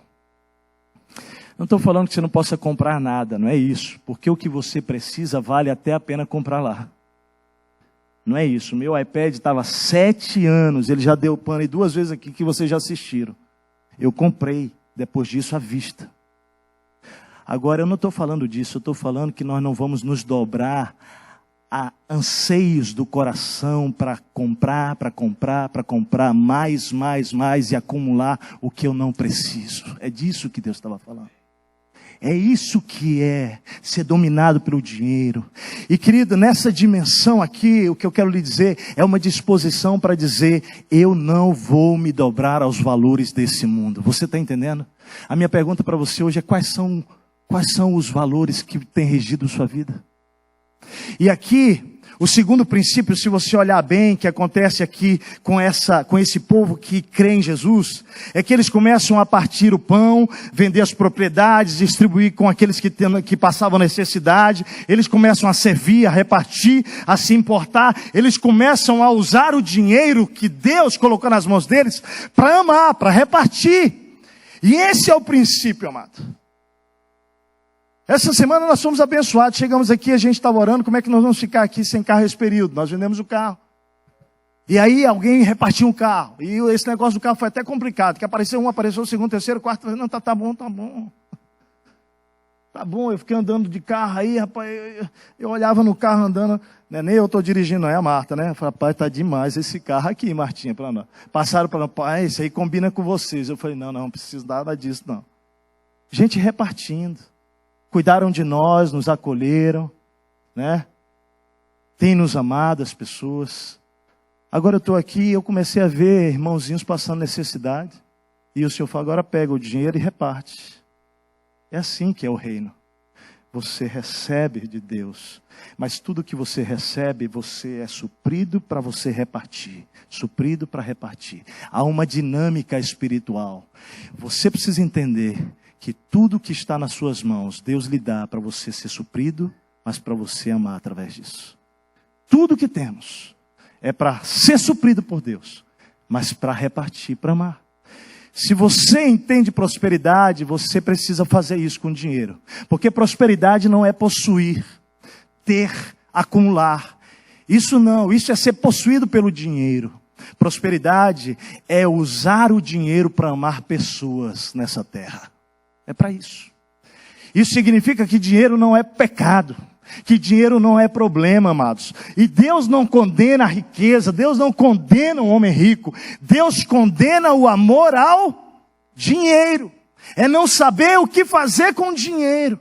Speaker 1: Não estou falando que você não possa comprar nada, não é isso. Porque o que você precisa vale até a pena comprar lá. Não é isso. Meu iPad estava 7 anos, ele já deu pane 2 vezes aqui que vocês já assistiram. Eu comprei, depois disso, à vista. Agora, eu não estou falando disso, eu estou falando que nós não vamos nos dobrar a anseios do coração para comprar mais e acumular o que eu não preciso. É disso que Deus estava falando. É isso que é ser dominado pelo dinheiro. E querido, nessa dimensão aqui, o que eu quero lhe dizer é uma disposição para dizer, eu não vou me dobrar aos valores desse mundo. Você está entendendo? A minha pergunta para você hoje é quais são os valores que têm regido sua vida? E aqui, o segundo princípio, se você olhar bem, que acontece aqui com esse povo que crê em Jesus, é que eles começam a partir o pão, vender as propriedades, distribuir com aqueles que passavam necessidade, eles começam a servir, a repartir, a se importar, eles começam a usar o dinheiro que Deus colocou nas mãos deles para amar, para repartir. E esse é o princípio, amado. Essa semana nós fomos abençoados, chegamos aqui, a gente estava orando, como é que nós vamos ficar aqui sem carro esse período? Nós vendemos o carro. E aí alguém repartiu um carro, e esse negócio do carro foi até complicado, que apareceu o segundo, terceiro, quarto, não, tá bom. Tá bom, eu fiquei andando de carro aí, rapaz, eu olhava no carro andando, né, nem eu estou dirigindo, não é a Marta, né? Eu falei, rapaz, tá demais esse carro aqui, Martinha, para nós. Passaram para nós, pai, isso aí combina com vocês. Eu falei, não preciso nada disso, não. Gente repartindo. Cuidaram de nós, nos acolheram, né? Tem nos amado as pessoas. Agora eu estou aqui e eu comecei a ver irmãozinhos passando necessidade. E o Senhor fala, agora pega o dinheiro e reparte. É assim que é o reino. Você recebe de Deus. Mas tudo que você recebe, você é suprido para você repartir. Suprido para repartir. Há uma dinâmica espiritual. Você precisa entender que tudo que está nas suas mãos, Deus lhe dá para você ser suprido, mas para você amar através disso. Tudo que temos é para ser suprido por Deus, mas para repartir, para amar. Se você entende prosperidade, você precisa fazer isso com dinheiro. Porque prosperidade não é possuir, ter, acumular. Isso não, isso é ser possuído pelo dinheiro. Prosperidade é usar o dinheiro para amar pessoas nessa terra. É para isso. Isso significa que dinheiro não é pecado. que dinheiro não é problema, amados. E Deus não condena a riqueza, Deus não condena o homem rico. Deus condena o amor ao dinheiro. É não saber o que fazer com o dinheiro.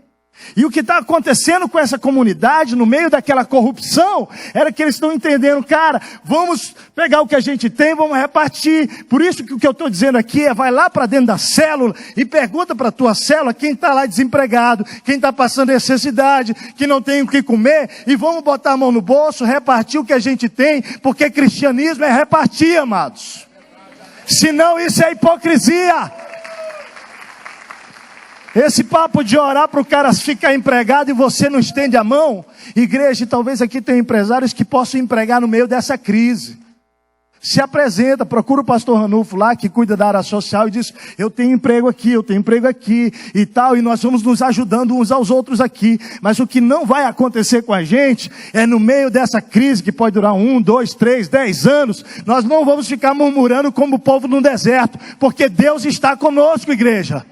Speaker 1: E o que está acontecendo com essa comunidade, no meio daquela corrupção, era que eles estão entendendo, cara, vamos pegar o que a gente tem, vamos repartir. Por isso que o que eu estou dizendo aqui é, vai lá para dentro da célula e pergunta para a tua célula quem está lá desempregado, quem está passando necessidade, que não tem o que comer, e vamos botar a mão no bolso, repartir o que a gente tem, porque cristianismo é repartir, amados. Senão isso é hipocrisia. Esse papo de orar para o cara ficar empregado e você não estende a mão. Igreja, talvez aqui tenha empresários que possam empregar no meio dessa crise. Se apresenta, procura o pastor Ranulfo lá, que cuida da área social, e diz, eu tenho emprego aqui e tal, e nós vamos nos ajudando uns aos outros aqui. Mas o que não vai acontecer com a gente, é no meio dessa crise, que pode durar 1, 2, 3, 10 anos, nós não vamos ficar murmurando como o povo no deserto, porque Deus está conosco, igreja.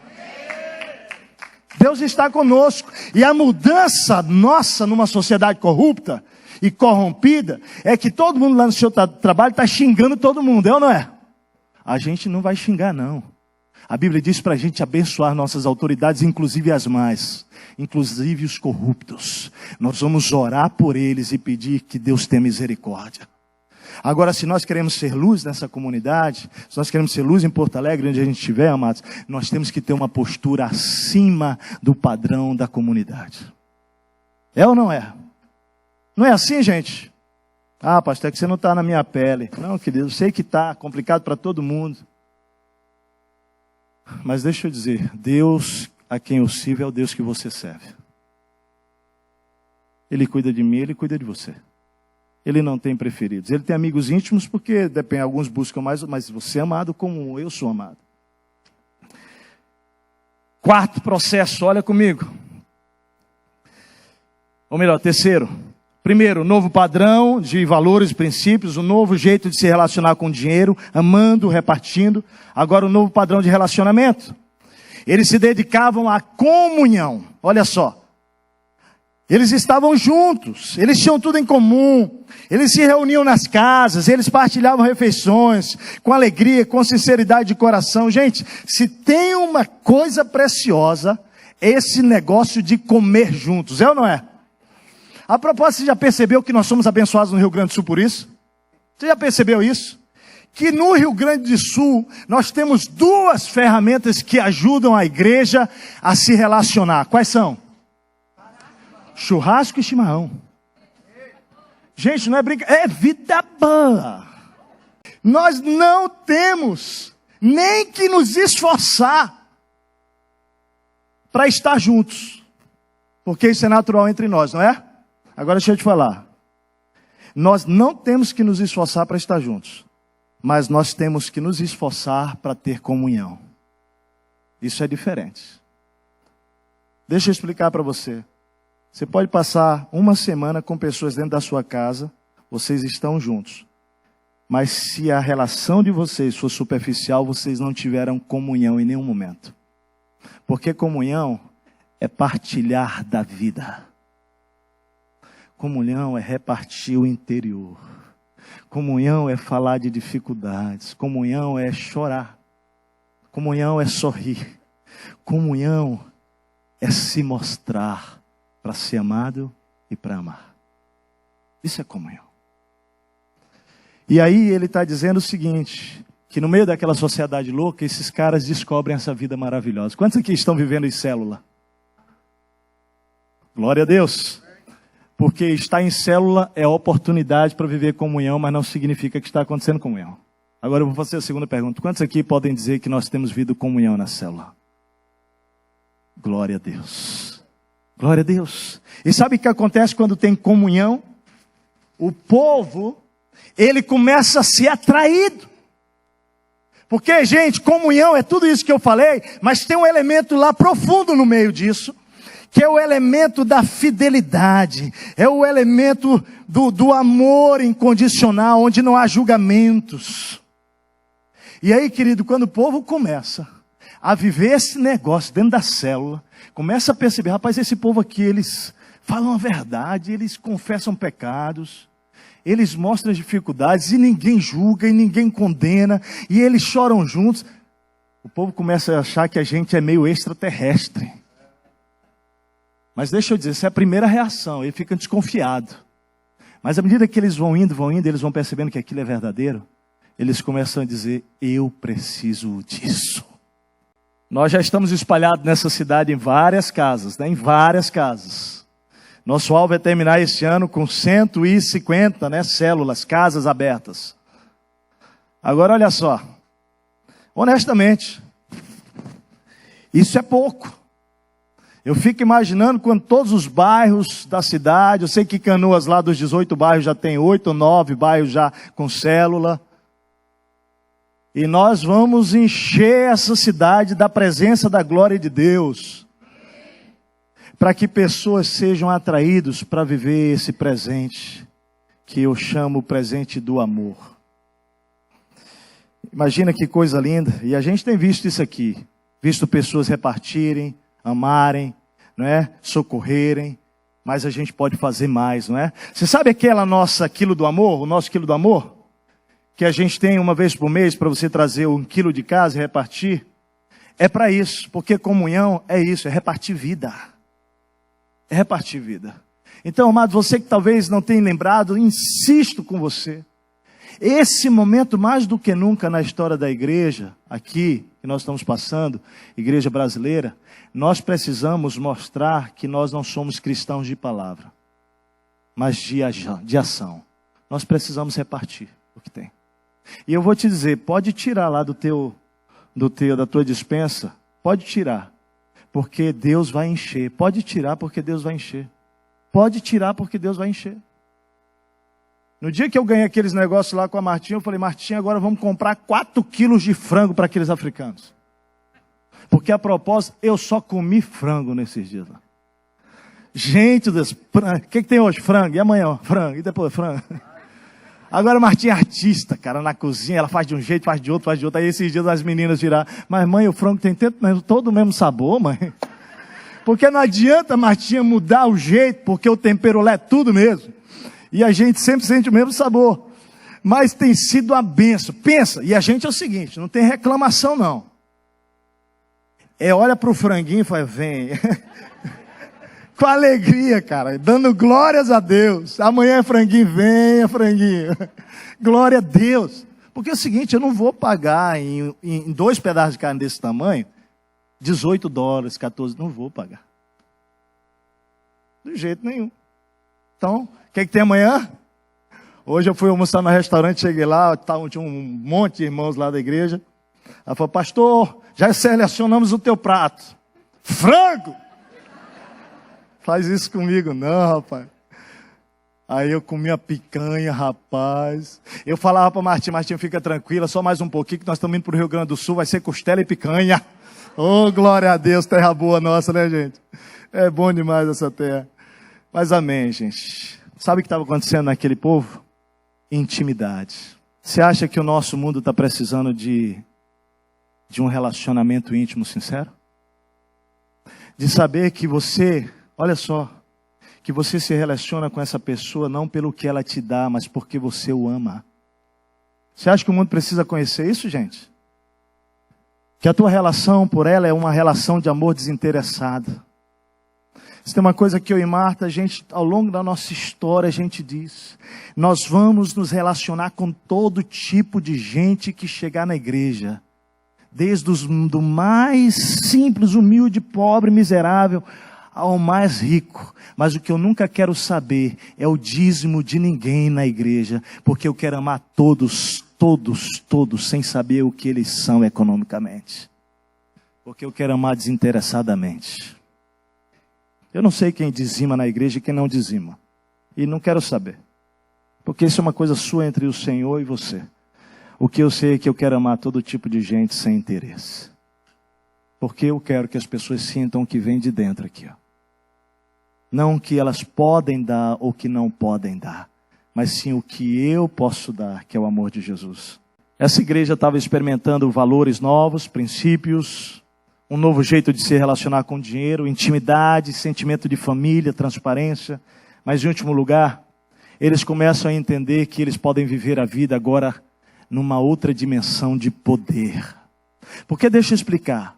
Speaker 1: Deus está conosco. E a mudança nossa numa sociedade corrupta e corrompida é que todo mundo lá no seu trabalho está xingando todo mundo, é ou não é? A gente não vai xingar, não. A Bíblia diz para a gente abençoar nossas autoridades, inclusive as más, inclusive os corruptos. Nós vamos orar por eles e pedir que Deus tenha misericórdia. Agora, se nós queremos ser luz nessa comunidade, se nós queremos ser luz em Porto Alegre, onde a gente estiver, amados, nós temos que ter uma postura acima do padrão da comunidade. É ou não é? Não é assim, gente? Ah, pastor, é que você não está na minha pele. Não, querido, eu sei que está complicado para todo mundo. Mas deixa eu dizer, Deus a quem eu sirvo é o Deus que você serve. Ele cuida de mim, Ele cuida de você. Ele não tem preferidos. Ele tem amigos íntimos porque, depende, alguns buscam mais, mas você é amado como eu sou amado. Quarto processo, olha comigo. Ou melhor, terceiro. Primeiro, novo padrão de valores e princípios, um novo jeito de se relacionar com o dinheiro, amando, repartindo. Agora, um novo padrão de relacionamento. Eles se dedicavam à comunhão. Olha só. Eles estavam juntos, eles tinham tudo em comum, eles se reuniam nas casas, eles partilhavam refeições, com alegria, com sinceridade de coração. Gente, se tem uma coisa preciosa, é esse negócio de comer juntos, é ou não é? A propósito, você já percebeu que nós somos abençoados no Rio Grande do Sul por isso? Você já percebeu isso? Que no Rio Grande do Sul, nós temos duas ferramentas que ajudam a igreja a se relacionar. Quais são? Churrasco e chimarrão. Gente, não é brincadeira, é vida boa. Nós não temos nem que nos esforçar para estar juntos, porque isso é natural entre nós, não é? Agora deixa eu te falar. Nós não temos que nos esforçar para estar juntos, mas nós temos que nos esforçar para ter comunhão. Isso é diferente. Deixa eu explicar para você. Você pode passar uma semana com pessoas dentro da sua casa, vocês estão juntos. Mas se a relação de vocês for superficial, vocês não tiveram comunhão em nenhum momento. Porque comunhão é partilhar da vida. Comunhão é repartir o interior. Comunhão é falar de dificuldades. Comunhão é chorar. Comunhão é sorrir. Comunhão é se mostrar para ser amado e para amar. Isso é comunhão. E aí ele está dizendo o seguinte, que no meio daquela sociedade louca, esses caras descobrem essa vida maravilhosa. Quantos aqui estão vivendo em célula? Glória a Deus. Porque estar em célula é oportunidade para viver comunhão, mas não significa que está acontecendo comunhão. Agora eu vou fazer a segunda pergunta. Quantos aqui podem dizer que nós temos vivido comunhão na célula? Glória a Deus. Glória a Deus. E sabe o que acontece quando tem comunhão? O povo, ele começa a ser atraído. Porque, gente, comunhão é tudo isso que eu falei, mas tem um elemento lá profundo no meio disso, que é o elemento da fidelidade, é o elemento do amor incondicional, onde não há julgamentos. E aí, querido, quando o povo começa a viver esse negócio dentro da célula, começa a perceber, rapaz, esse povo aqui, eles falam a verdade, eles confessam pecados, eles mostram as dificuldades e ninguém julga e ninguém condena e eles choram juntos. O povo começa a achar que a gente é meio extraterrestre. Mas deixa eu dizer, essa é a primeira reação, ele fica desconfiado. Mas à medida que eles vão indo, eles vão percebendo que aquilo é verdadeiro, eles começam a dizer, eu preciso disso. Nós já estamos espalhados nessa cidade em várias casas, né? Em várias casas. Nosso alvo é terminar este ano com 150, né, células, casas abertas. Agora olha só, honestamente, isso é pouco. Eu fico imaginando quando todos os bairros da cidade, eu sei que Canoas lá dos 18 bairros já tem 8 ou 9 bairros já com célula. E nós vamos encher essa cidade da presença da glória de Deus. Para que pessoas sejam atraídas para viver esse presente, que eu chamo o presente do amor. Imagina que coisa linda, e a gente tem visto isso aqui. Visto pessoas repartirem, amarem, não é? Socorrerem, mas a gente pode fazer mais, não é? Você sabe aquela nossa quilo do amor, o nosso quilo do amor? Que a gente tem uma vez por mês para você trazer 1 quilo de casa e repartir? É para isso, porque comunhão é isso, é repartir vida. É repartir vida. Então, amado, você que talvez não tenha lembrado, insisto com você. Esse momento, mais do que nunca na história da igreja, aqui, que nós estamos passando, igreja brasileira, nós precisamos mostrar que nós não somos cristãos de palavra, mas de ação. Nós precisamos repartir o que tem. E eu vou te dizer, pode tirar lá da tua despensa, pode tirar, porque Deus vai encher. Pode tirar, porque Deus vai encher. Pode tirar, porque Deus vai encher. No dia que eu ganhei aqueles negócios lá com a Martinha, eu falei, Martinha, agora vamos comprar 4 quilos de frango para aqueles africanos. Porque a propósito, eu só comi frango nesses dias lá. Gente, o que tem hoje? Frango. E amanhã? Frango. E depois frango. Agora a Martinha é artista, cara, na cozinha. Ela faz de um jeito, faz de outro. Aí esses dias as meninas viraram. Mas mãe, o frango tem todo o mesmo sabor, mãe. Porque não adianta a Martinha mudar o jeito, porque o tempero lá é tudo mesmo. E a gente sempre sente o mesmo sabor. Mas tem sido uma benção. Pensa, e a gente é o seguinte, não tem reclamação não. Olha para o franguinho e fala, vem. Com alegria, cara, dando glórias a Deus. Amanhã é franguinho, venha franguinho. Glória a Deus. Porque é o seguinte, eu não vou pagar em 2 pedaços de carne desse tamanho, $18, 14, não vou pagar. De jeito nenhum. Então, o que tem amanhã? Hoje eu fui almoçar no restaurante, cheguei lá, tinha um monte de irmãos lá da igreja. Ela falou, pastor, já selecionamos o teu prato. Frango! Faz isso comigo, não, rapaz. Aí eu comi a picanha, rapaz. Eu falava para Martinha, fica tranquila, só mais um pouquinho que nós estamos indo para o Rio Grande do Sul, vai ser costela e picanha. Oh, glória a Deus, terra boa nossa, né, gente? É bom demais essa terra. Mas amém, gente. Sabe o que estava acontecendo naquele povo? Intimidade. Você acha que o nosso mundo está precisando de um relacionamento íntimo sincero? De saber que você, olha só, que você se relaciona com essa pessoa não pelo que ela te dá, mas porque você o ama. Você acha que o mundo precisa conhecer isso, gente? Que a tua relação por ela é uma relação de amor desinteressado. Se tem uma coisa que eu e Marta, a gente, ao longo da nossa história, a gente diz, nós vamos nos relacionar com todo tipo de gente que chegar na igreja. Desde do mais simples, humilde, pobre, miserável, ao mais rico. Mas o que eu nunca quero saber é o dízimo de ninguém na igreja, porque eu quero amar todos, sem saber o que eles são economicamente. Porque eu quero amar desinteressadamente. Eu não sei quem dizima na igreja e quem não dizima. E não quero saber. Porque isso é uma coisa sua entre o Senhor e você. O que eu sei é que eu quero amar todo tipo de gente sem interesse. Porque eu quero que as pessoas sintam o que vem de dentro aqui. Ó. Não o que elas podem dar ou que não podem dar. Mas sim o que eu posso dar, que é o amor de Jesus. Essa igreja estava experimentando valores novos, princípios, um novo jeito de se relacionar com o dinheiro, intimidade, sentimento de família, transparência. Mas em último lugar, eles começam a entender que eles podem viver a vida agora numa outra dimensão de poder. Porque deixa eu explicar.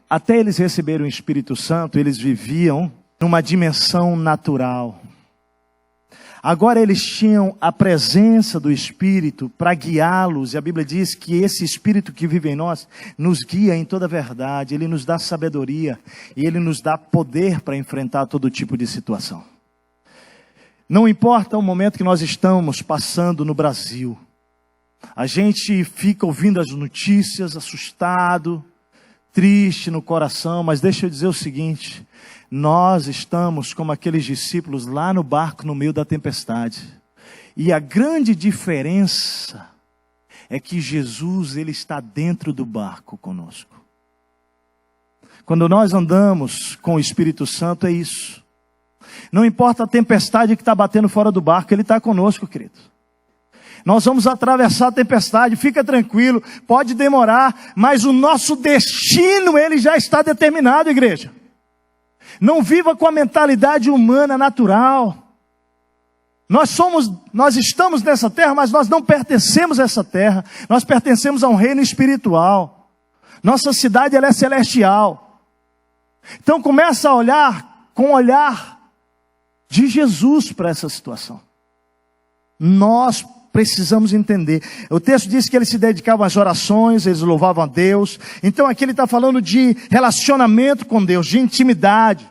Speaker 1: Até eles receberem o Espírito Santo, eles viviam numa dimensão natural. Agora eles tinham a presença do Espírito para guiá-los. E a Bíblia diz que esse Espírito que vive em nós nos guia em toda a verdade. Ele nos dá sabedoria e Ele nos dá poder para enfrentar todo tipo de situação. Não importa o momento que nós estamos passando no Brasil. A gente fica ouvindo as notícias, assustado, triste no coração. Mas deixa eu dizer o seguinte: nós estamos como aqueles discípulos lá no barco no meio da tempestade. E a grande diferença é que Jesus, Ele está dentro do barco conosco. Quando nós andamos com o Espírito Santo, é isso. Não importa a tempestade que está batendo fora do barco, Ele está conosco, querido. Nós vamos atravessar a tempestade, fica tranquilo, pode demorar, mas o nosso destino, ele já está determinado, igreja. Não viva com a mentalidade humana natural. Nós estamos nessa terra, mas nós não pertencemos a essa terra. Nós pertencemos a um reino espiritual. Nossa cidade, ela é celestial. Então começa a olhar com o olhar de Jesus para essa situação. Nós precisamos entender. O texto diz que eles se dedicavam às orações, eles louvavam a Deus. Então aqui ele está falando de relacionamento com Deus, de intimidade.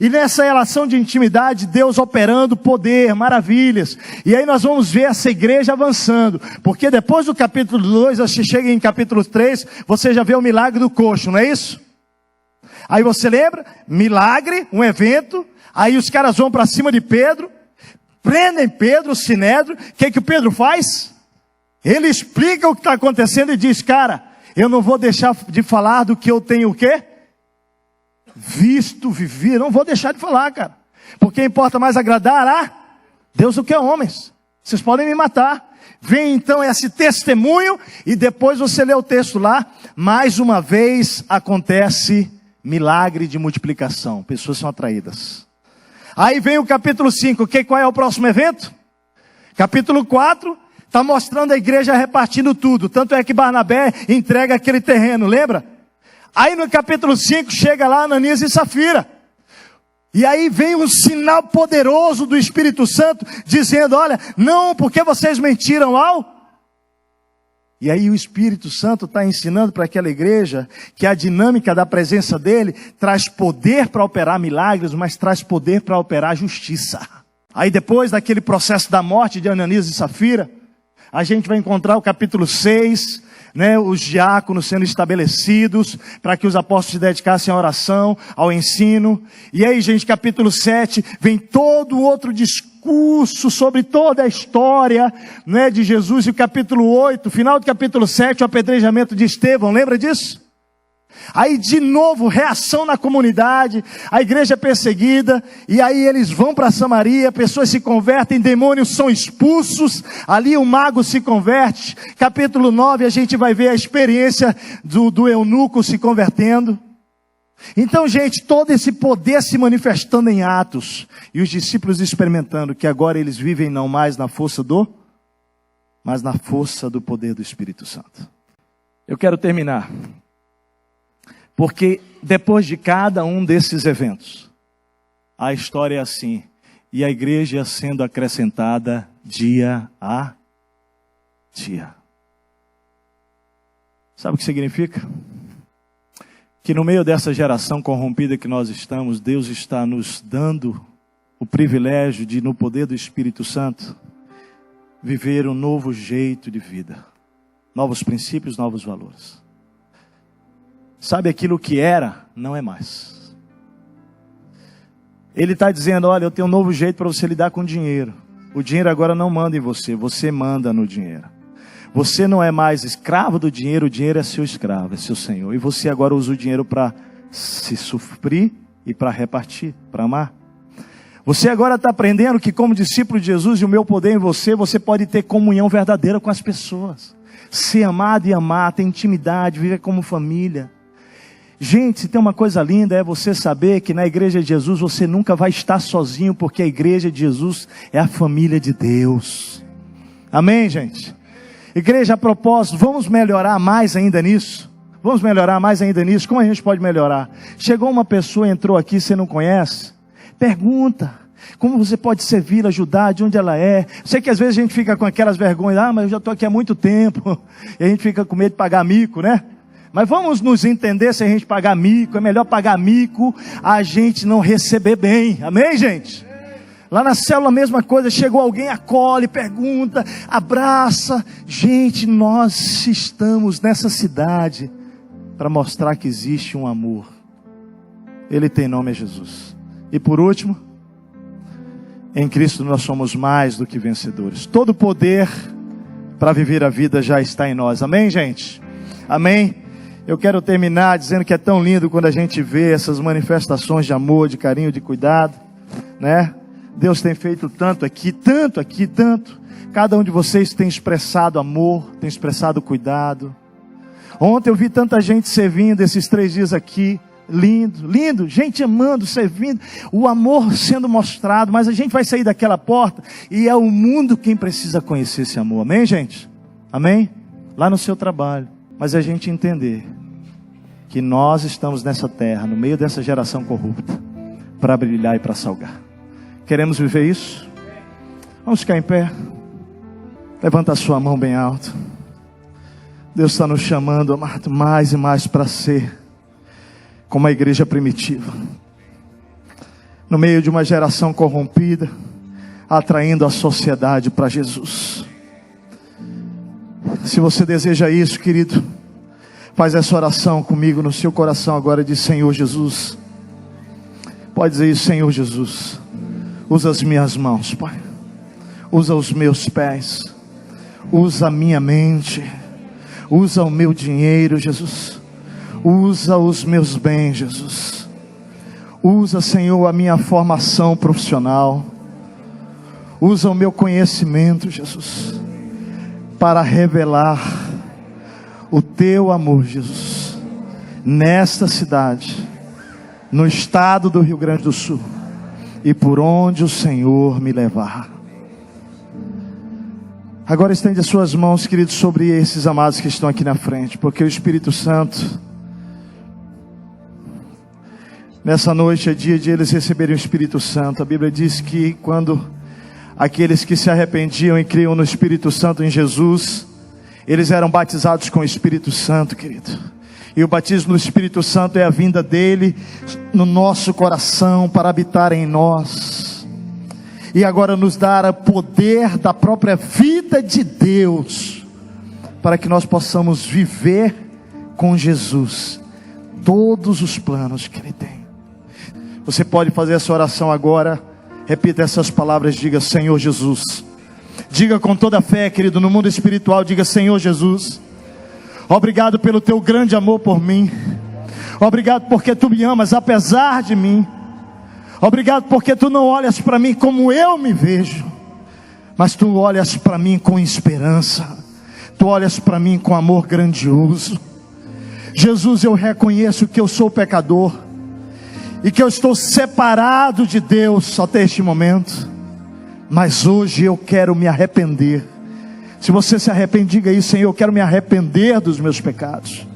Speaker 1: E nessa relação de intimidade, Deus operando poder, maravilhas. E aí nós vamos ver essa igreja avançando. Porque depois do capítulo 2, você chega em capítulo 3, você já vê o milagre do coxo, não é isso? Aí você lembra? Milagre, um evento. Aí os caras vão para cima de Pedro. Prendem Pedro, o Sinédrio. O que o Pedro faz? Ele explica o que está acontecendo e diz: cara, eu não vou deixar de falar do que eu tenho o quê? Visto, vivido. Não vou deixar de falar, cara. Porque importa mais agradar a Deus do que a homens. Vocês podem me matar. Vem então esse testemunho e depois você lê o texto lá. Mais uma vez acontece milagre de multiplicação. Pessoas são atraídas. Aí vem o capítulo 5, qual é o próximo evento? Capítulo 4, está mostrando a igreja repartindo tudo. Tanto é que Barnabé entrega aquele terreno, lembra? Aí no capítulo 5, chega lá Ananias e Safira. E aí vem um sinal poderoso do Espírito Santo, dizendo: olha, não, porque vocês mentiram ao... E aí o Espírito Santo está ensinando para aquela igreja que a dinâmica da presença dele traz poder para operar milagres, mas traz poder para operar justiça. Aí depois daquele processo da morte de Ananias e Safira, a gente vai encontrar o capítulo 6, né, os diáconos sendo estabelecidos para que os apóstolos se dedicassem à oração, ao ensino. E aí, gente, capítulo 7, vem todo outro discurso sobre toda a história, né, de Jesus. E o capítulo 8, final do capítulo 7, o apedrejamento de Estevão, lembra disso? Aí de novo, reação na comunidade, a igreja é perseguida, e aí eles vão para Samaria, pessoas se convertem, demônios são expulsos, ali o mago se converte. Capítulo 9, a gente vai ver a experiência do eunuco se convertendo. Então, gente, todo esse poder se manifestando em Atos, e os discípulos experimentando que agora eles vivem não mais na força mas na força do poder do Espírito Santo. Eu quero terminar. Porque depois de cada um desses eventos, a história é assim, e a igreja sendo acrescentada dia a dia. Sabe o que significa? Que no meio dessa geração corrompida que nós estamos, Deus está nos dando o privilégio de, no poder do Espírito Santo, viver um novo jeito de vida, novos princípios, novos valores. Sabe, aquilo que era, não é mais. Ele está dizendo: olha, eu tenho um novo jeito para você lidar com o dinheiro. O dinheiro agora não manda em você, você manda no dinheiro. Você não é mais escravo do dinheiro, o dinheiro é seu escravo, é seu senhor. E você agora usa o dinheiro para se suprir e para repartir, para amar. Você agora está aprendendo que, como discípulo de Jesus e o meu poder em você, você pode ter comunhão verdadeira com as pessoas. Ser amado e amar, ter intimidade, viver como família. Gente, se tem uma coisa linda, é você saber que na igreja de Jesus você nunca vai estar sozinho, porque a igreja de Jesus é a família de Deus. Amém, gente? Igreja, a propósito, vamos melhorar mais ainda nisso. Vamos melhorar mais ainda nisso. Como a gente pode melhorar? Chegou uma pessoa, entrou aqui, você não conhece? Pergunta. Como você pode servir, ajudar, de onde ela é? Sei que às vezes a gente fica com aquelas vergonhas. Ah, mas eu já estou aqui há muito tempo. E a gente fica com medo de pagar mico, né? Mas vamos nos entender, se a gente pagar mico. É melhor pagar mico a gente não receber bem. Amém, gente? Lá na célula a mesma coisa. Chegou alguém, acolhe, pergunta, abraça. Gente, nós estamos nessa cidade para mostrar que existe um amor. Ele tem nome, é Jesus. E por último, em Cristo nós somos mais do que vencedores. Todo o poder para viver a vida já está em nós. Amém, gente? Amém? Eu quero terminar dizendo que é tão lindo quando a gente vê essas manifestações de amor, de carinho, de cuidado, né? Deus tem feito tanto aqui, tanto aqui, tanto. Cada um de vocês tem expressado amor, tem expressado cuidado. Ontem eu vi tanta gente servindo esses 3 dias aqui. Lindo, lindo, gente amando, servindo, o amor sendo mostrado. Mas a gente vai sair daquela porta e é o mundo quem precisa conhecer esse amor. Amém, gente? Amém? Lá no seu trabalho. Mas a gente entender que nós estamos nessa terra, no meio dessa geração corrupta, para brilhar e para salgar. Queremos viver isso? Vamos ficar em pé. Levanta a sua mão bem alto. Deus está nos chamando, amado, mais e mais para ser como a igreja primitiva, no meio de uma geração corrompida, atraindo a sociedade para Jesus. Se você deseja isso, querido, faz essa oração comigo no seu coração agora. Diz: Senhor Jesus. Pode dizer isso: Senhor Jesus, usa as minhas mãos, Pai, usa os meus pés, usa a minha mente, usa o meu dinheiro, Jesus. Usa os meus bens, Jesus. Usa, Senhor, a minha formação profissional. Usa o meu conhecimento, Jesus, para revelar o teu amor, Jesus, nesta cidade, no estado do Rio Grande do Sul, e por onde o Senhor me levar. Agora estende as suas mãos, queridos, sobre esses amados que estão aqui na frente, porque o Espírito Santo, nessa noite é dia de eles receberem o Espírito Santo. A Bíblia diz que quando aqueles que se arrependiam e criam no Espírito Santo, em Jesus, eles eram batizados com o Espírito Santo, querido. E o batismo no Espírito Santo é a vinda dele no nosso coração para habitar em nós. E agora nos dar o poder da própria vida de Deus, para que nós possamos viver com Jesus todos os planos que Ele tem. Você pode fazer essa oração agora. Repita essas palavras, diga: Senhor Jesus. Diga com toda a fé, querido, no mundo espiritual, diga: Senhor Jesus, obrigado pelo teu grande amor por mim. Obrigado porque tu me amas apesar de mim. Obrigado porque tu não olhas para mim como eu me vejo, mas tu olhas para mim com esperança. Tu olhas para mim com amor grandioso. Jesus, eu reconheço que eu sou pecador e que eu estou separado de Deus até este momento, mas hoje eu quero me arrepender. Se você se arrepende, diga isso: Senhor, eu quero me arrepender dos meus pecados.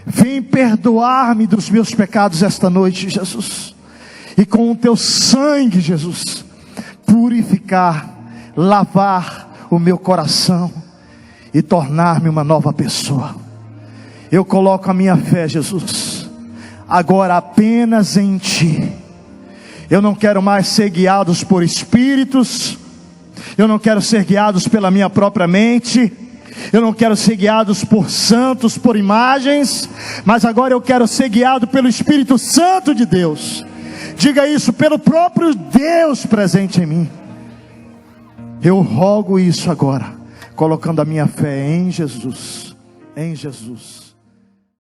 Speaker 1: Vem perdoar-me dos meus pecados esta noite, Jesus, e com o teu sangue, Jesus, purificar, lavar o meu coração e tornar-me uma nova pessoa. Eu coloco a minha fé, Jesus, agora apenas em Ti. Eu não quero mais ser guiados por espíritos. Eu não quero ser guiados pela minha própria mente. Eu não quero ser guiados por santos, por imagens. Mas agora eu quero ser guiado pelo Espírito Santo de Deus. Diga isso: pelo próprio Deus presente em mim. Eu rogo isso agora, colocando a minha fé em Jesus. Em Jesus.